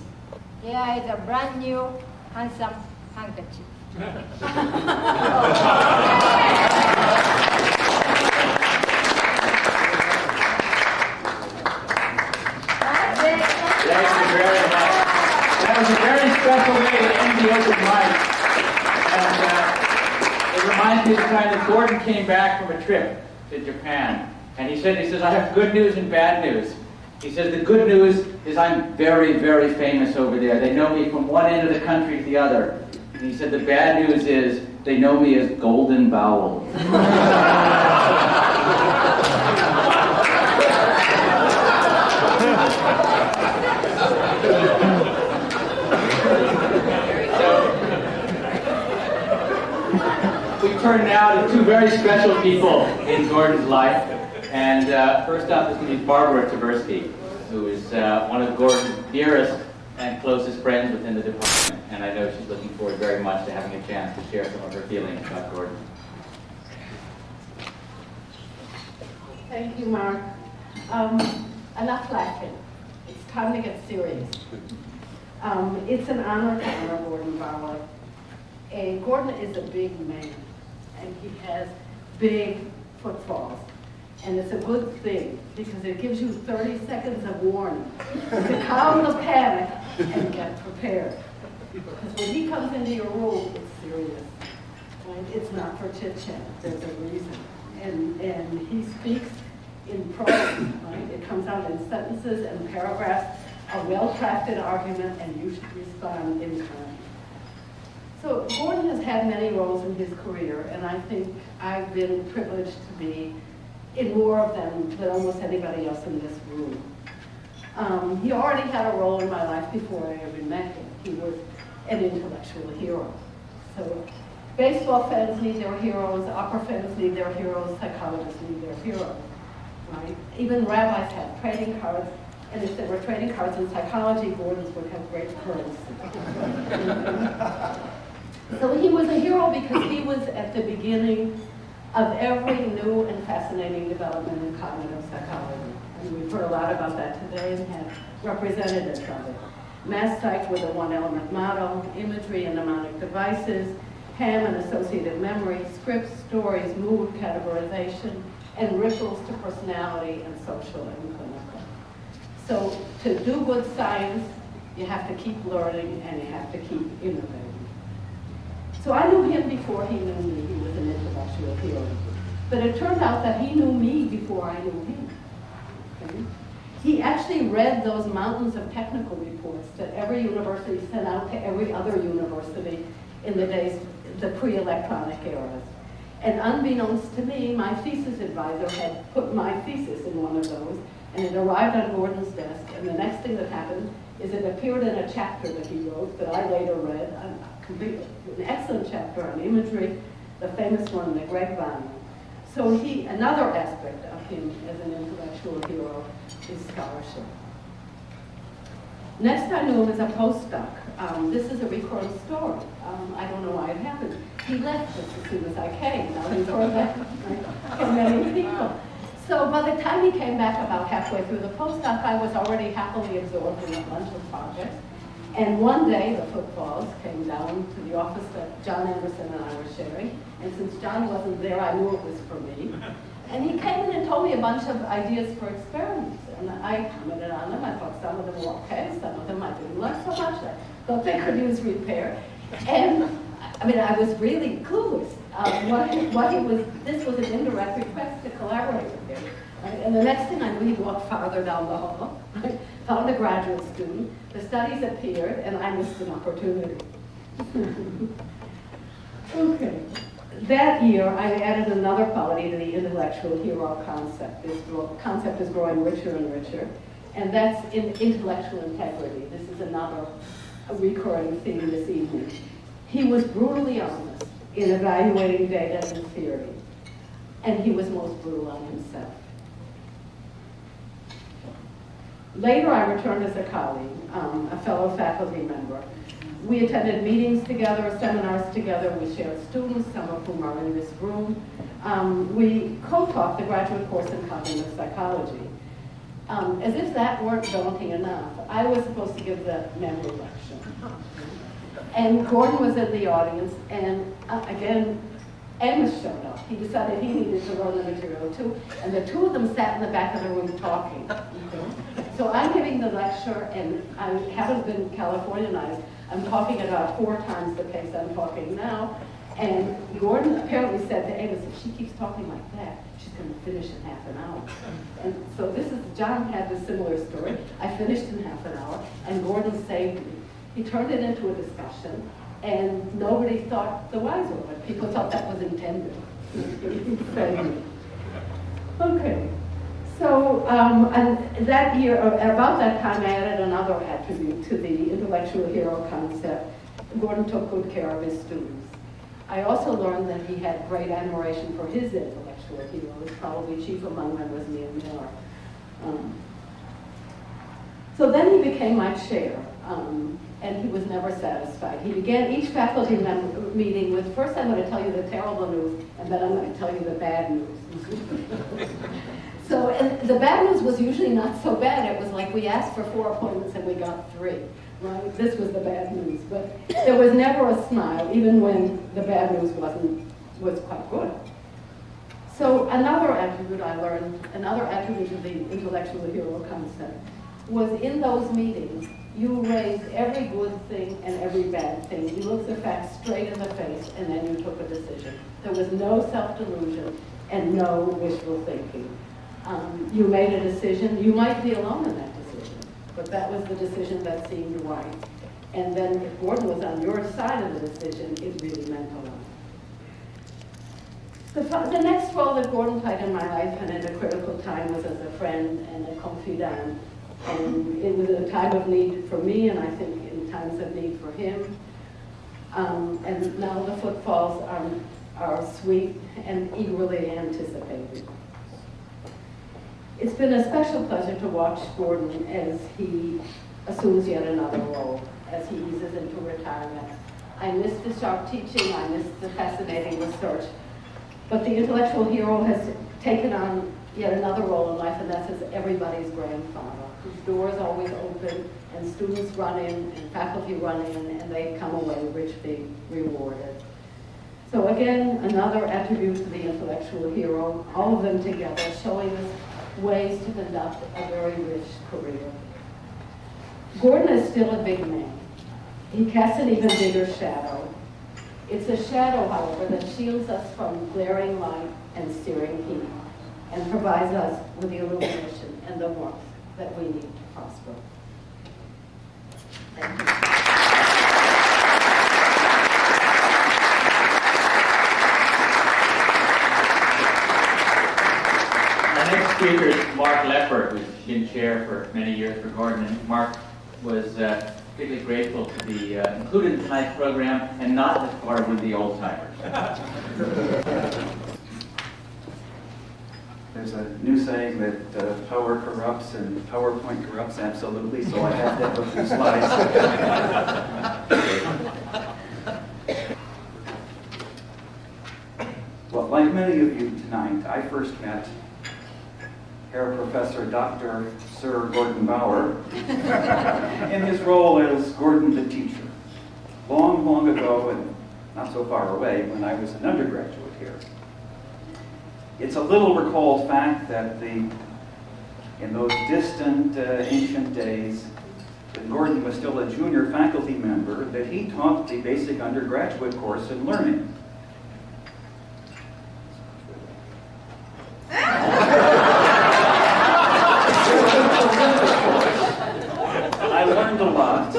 here is a brand new handsome handkerchief. Thank you very much. That was a very special way to end the open mic. And it reminds me of the time that Gordon came back from a trip to Japan. And he says, I have good news and bad news. He says, the good news is I'm very, very famous over there. They know me from one end of the country to the other. And he said, the bad news is they know me as Golden Bowel. We turn now to two very special people in Gordon's life. And first up is going to be Barbara Tversky, who is one of Gordon's dearest and closest friends within the department. And I know she's looking forward very much to having a chance to share some of her feelings about Gordon. Thank you, Mark. Enough laughing. It's time to get serious. It's an honor to honor Gordon Bower. And Gordon is a big man, and he has big footfalls. And it's a good thing, because it gives you 30 seconds of warning to calm the panic and get prepared. Because when he comes into your room, it's serious. Right? It's not for chit-chat. There's a reason. And he speaks in prose. Right? It comes out in sentences and paragraphs, a well-crafted argument, and you should respond in kind. So Gordon has had many roles in his career, and I think I've been privileged to be in more of them than almost anybody else in this room. He already had a role in my life before I ever met him. He was an intellectual hero. So baseball fans need their heroes, opera fans need their heroes, psychologists need their heroes. Right? Even rabbis have trading cards, and if there were trading cards in psychology, Gordon's would have great currency. So he was a hero because he was at the beginning of every new and fascinating development in cognitive psychology. And we've heard a lot about that today and have representatives of it. mass psych with a one-element model, imagery and mnemonic devices, ham and associative memory, scripts, stories, mood, categorization, and ripples to personality and social and clinical. So to do good science, you have to keep learning and you have to keep innovating. So I knew him before he knew me. He was an intellectual hero. But it turned out that he knew me before I knew him. Okay? He actually read those mountains of technical reports that every university sent out to every other university in the days, the pre-electronic eras. And unbeknownst to me, my thesis advisor had put my thesis in one of those, and it arrived on Gordon's desk, and the next thing that happened is it appeared in a chapter that he wrote that I later read, an excellent chapter on imagery, the famous one in the Greg volume. So another aspect of him as an intellectual hero is scholarship. Next I knew him as a postdoc. This is a recorded story. I don't know why it happened. He left just as soon as I came. Now he's heard that from many people. So by the time he came back about halfway through the postdoc, I was already happily absorbed in a bunch of projects. And one day the footballs came down to the office that John Anderson and I were sharing. And since John wasn't there, I knew it was for me. And he came in and told me a bunch of ideas for experiments. And I commented on them. I thought some of them were okay, some of them I didn't like so much. I thought they could use repair. And I mean, I was really clueless. This was an indirect request to collaborate with him. Right? And the next thing I knew, he walked farther down the hall, right? Found a graduate student, the studies appeared, and I missed an opportunity. Okay. That year, I added another quality to the intellectual hero concept. This concept is growing richer and richer, and that's intellectual integrity. This is another recurring theme this evening. He was brutally honest in evaluating data and theory, and he was most brutal on himself. Later, I returned as a colleague, a fellow faculty member. We attended meetings together, seminars together. We shared students, some of whom are in this room. We co-taught the graduate course in cognitive psychology. As if that weren't daunting enough, I was supposed to give the memory lecture. And Gordon was in the audience, and again, Amos showed up. He decided he needed to learn the material too, and the two of them sat in the back of the room talking. So I'm giving the lecture, and I haven't been Californianized. I'm talking about 4 times the pace I'm talking now. And Gordon apparently said to Amos, if she keeps talking like that, she's going to finish in half an hour. And so John had a similar story. I finished in half an hour, and Gordon saved me. He turned it into a discussion, and nobody thought the wiser of it. People thought that was intended. Okay. So and that year, about that time, I added another attribute to the intellectual hero concept. Gordon took good care of his students. I also learned that he had great admiration for his intellectual heroes. Probably chief among them was Leonard. So then he became my chair, and he was never satisfied. He began each faculty meeting with, first I'm going to tell you the terrible news, and then I'm going to tell you the bad news. So and the bad news was usually not so bad. It was like we asked for 4 appointments and we got 3. Right? This was the bad news. But there was never a smile, even when the bad news was quite good. So another attribute I learned, another attribute of the intellectual hero concept, was in those meetings, you raised every good thing and every bad thing. You looked the facts straight in the face, and then you took a decision. There was no self-delusion and no wishful thinking. You made a decision. You might be alone in that decision, but that was the decision that seemed right. And then if Gordon was on your side of the decision, it really meant a lot. The next role that Gordon played in my life and at a critical time was as a friend and a confidant. It was a time of need for me, and I think in times of need for him. And now the footfalls are sweet and eagerly anticipated. It's been a special pleasure to watch Gordon as he assumes yet another role, as he eases into retirement. I miss the sharp teaching, I miss the fascinating research, but the intellectual hero has taken on yet another role in life, and that's as everybody's grandfather, whose door is always open and students run in, and faculty run in, and they come away richly rewarded. So again, another attribute to the intellectual hero, all of them together showing us ways to conduct a very rich career. Gordon is still a big man. He casts an even bigger shadow. It's a shadow, however, that shields us from glaring light and searing heat, and provides us with the illumination and the warmth that we need to prosper. Thank you. Our next speaker is Mark Lepper, who's been chair for many years for Gordon. And Mark was particularly grateful to be included in tonight's program and not as part of the old timers. There's a new saying that power corrupts and PowerPoint corrupts absolutely, so I have to have a few slides. Well, like many of you tonight, I first met Herr Professor Dr. Sir Gordon Bower in his role as Gordon the teacher, long, long ago and not so far away when I was an undergraduate here. It's a little recalled fact that in those distant, ancient days, when Gordon was still a junior faculty member, that he taught the basic undergraduate course in learning. I learned a lot.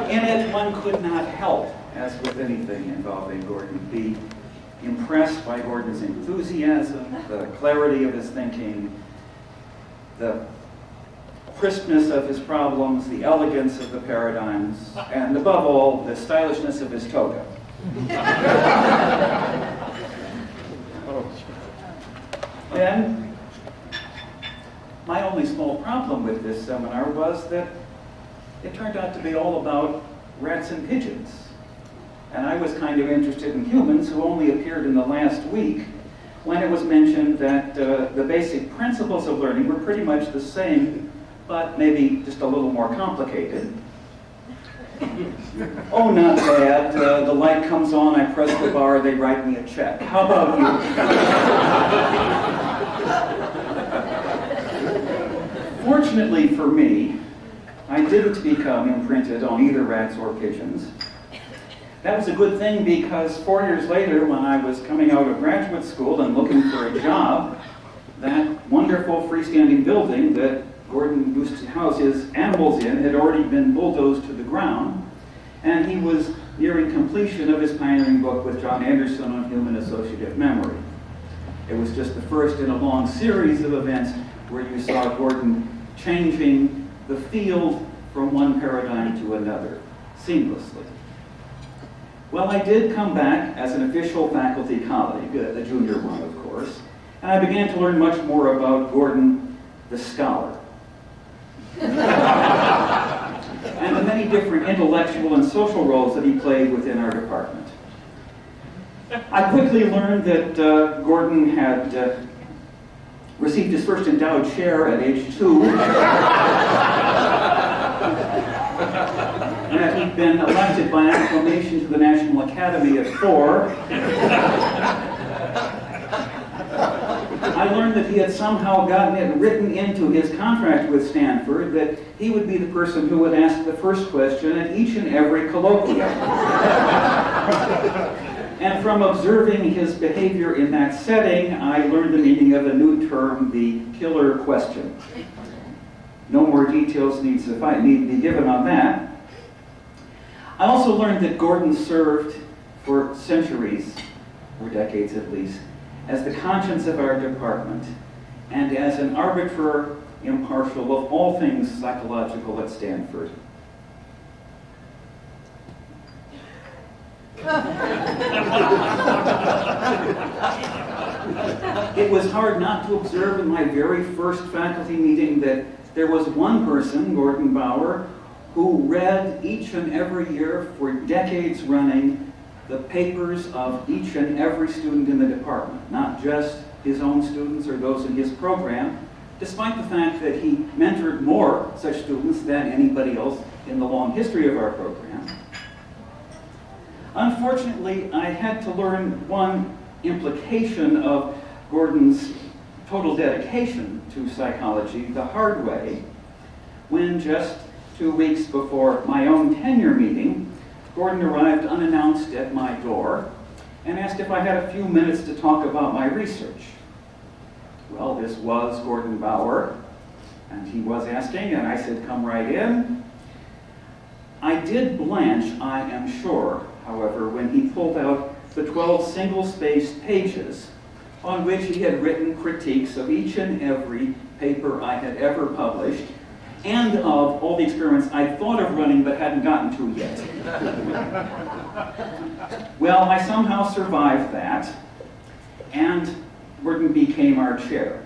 In it, one could not help, as with anything involving Gordon, be impressed by Gordon's enthusiasm, the clarity of his thinking, the crispness of his problems, the elegance of the paradigms, and above all, the stylishness of his toga. And my only small problem with this seminar was that it turned out to be all about rats and pigeons. And I was kind of interested in humans who only appeared in the last week when it was mentioned that the basic principles of learning were pretty much the same, but maybe just a little more complicated. Oh, not bad. The light comes on, I press the bar, they write me a check. How about you? Fortunately for me, I didn't become imprinted on either rats or pigeons. That was a good thing because 4 years later, when I was coming out of graduate school and looking for a job, that wonderful freestanding building that Gordon used to house his animals in had already been bulldozed to the ground, and he was nearing completion of his pioneering book with John Anderson on human associative memory. It was just the first in a long series of events where you saw Gordon changing the field from one paradigm to another seamlessly. Well, I did come back as an official faculty colleague, a junior one, of course, and I began to learn much more about Gordon the scholar and the many different intellectual and social roles that he played within our department. I quickly learned that Gordon had received his first endowed chair at age 2, and that he'd been elected by acclamation to the National Academy at 4. I learned that he had somehow gotten it written into his contract with Stanford that he would be the person who would ask the first question at each and every colloquium. And from observing his behavior in that setting, I learned the meaning of a new term, the killer question. No more details need to be given on that. I also learned that Gordon served for centuries, or decades at least, as the conscience of our department and as an arbiter impartial of all things psychological at Stanford. It was hard not to observe in my very first faculty meeting that there was one person, Gordon Bower, who read each and every year for decades running the papers of each and every student in the department, not just his own students or those in his program, despite the fact that he mentored more such students than anybody else in the long history of our program. Unfortunately, I had to learn one implication of Gordon's total dedication to psychology the hard way when just 2 weeks before my own tenure meeting, Gordon arrived unannounced at my door and asked if I had a few minutes to talk about my research. Well, this was Gordon Bower, and he was asking, and I said, come right in. I did blanch, I am sure, however, when he pulled out the 12 single-spaced pages on which he had written critiques of each and every paper I had ever published, and of all the experiments I thought of running but hadn't gotten to yet. Well, I somehow survived that, and Gordon became our chair.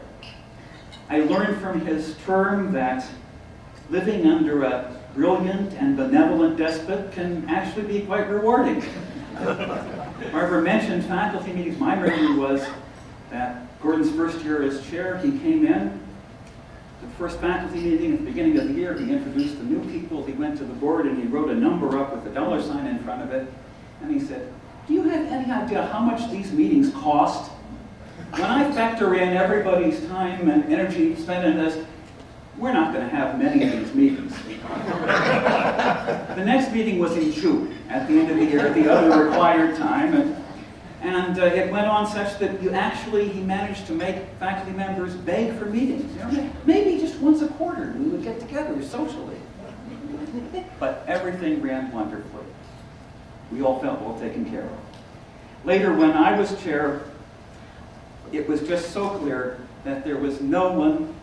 I learned from his term that living under a brilliant and benevolent despot can actually be quite rewarding. Barbara mentioned faculty meetings. My memory was that Gordon's first year as chair, he came in. The first faculty meeting at the beginning of the year, he introduced the new people. He went to the board and he wrote a number up with a $sign in front of it. And he said, do you have any idea how much these meetings cost? When I factor in everybody's time and energy spent in this, we're not going to have many of these meetings. The next meeting was in June, at the end of the year, the other required time. And it went on such that he managed to make faculty members beg for meetings. You know, maybe just once a quarter we would get together socially. But everything ran wonderfully. We all felt well taken care of. Later, when I was chair, it was just so clear that there was no one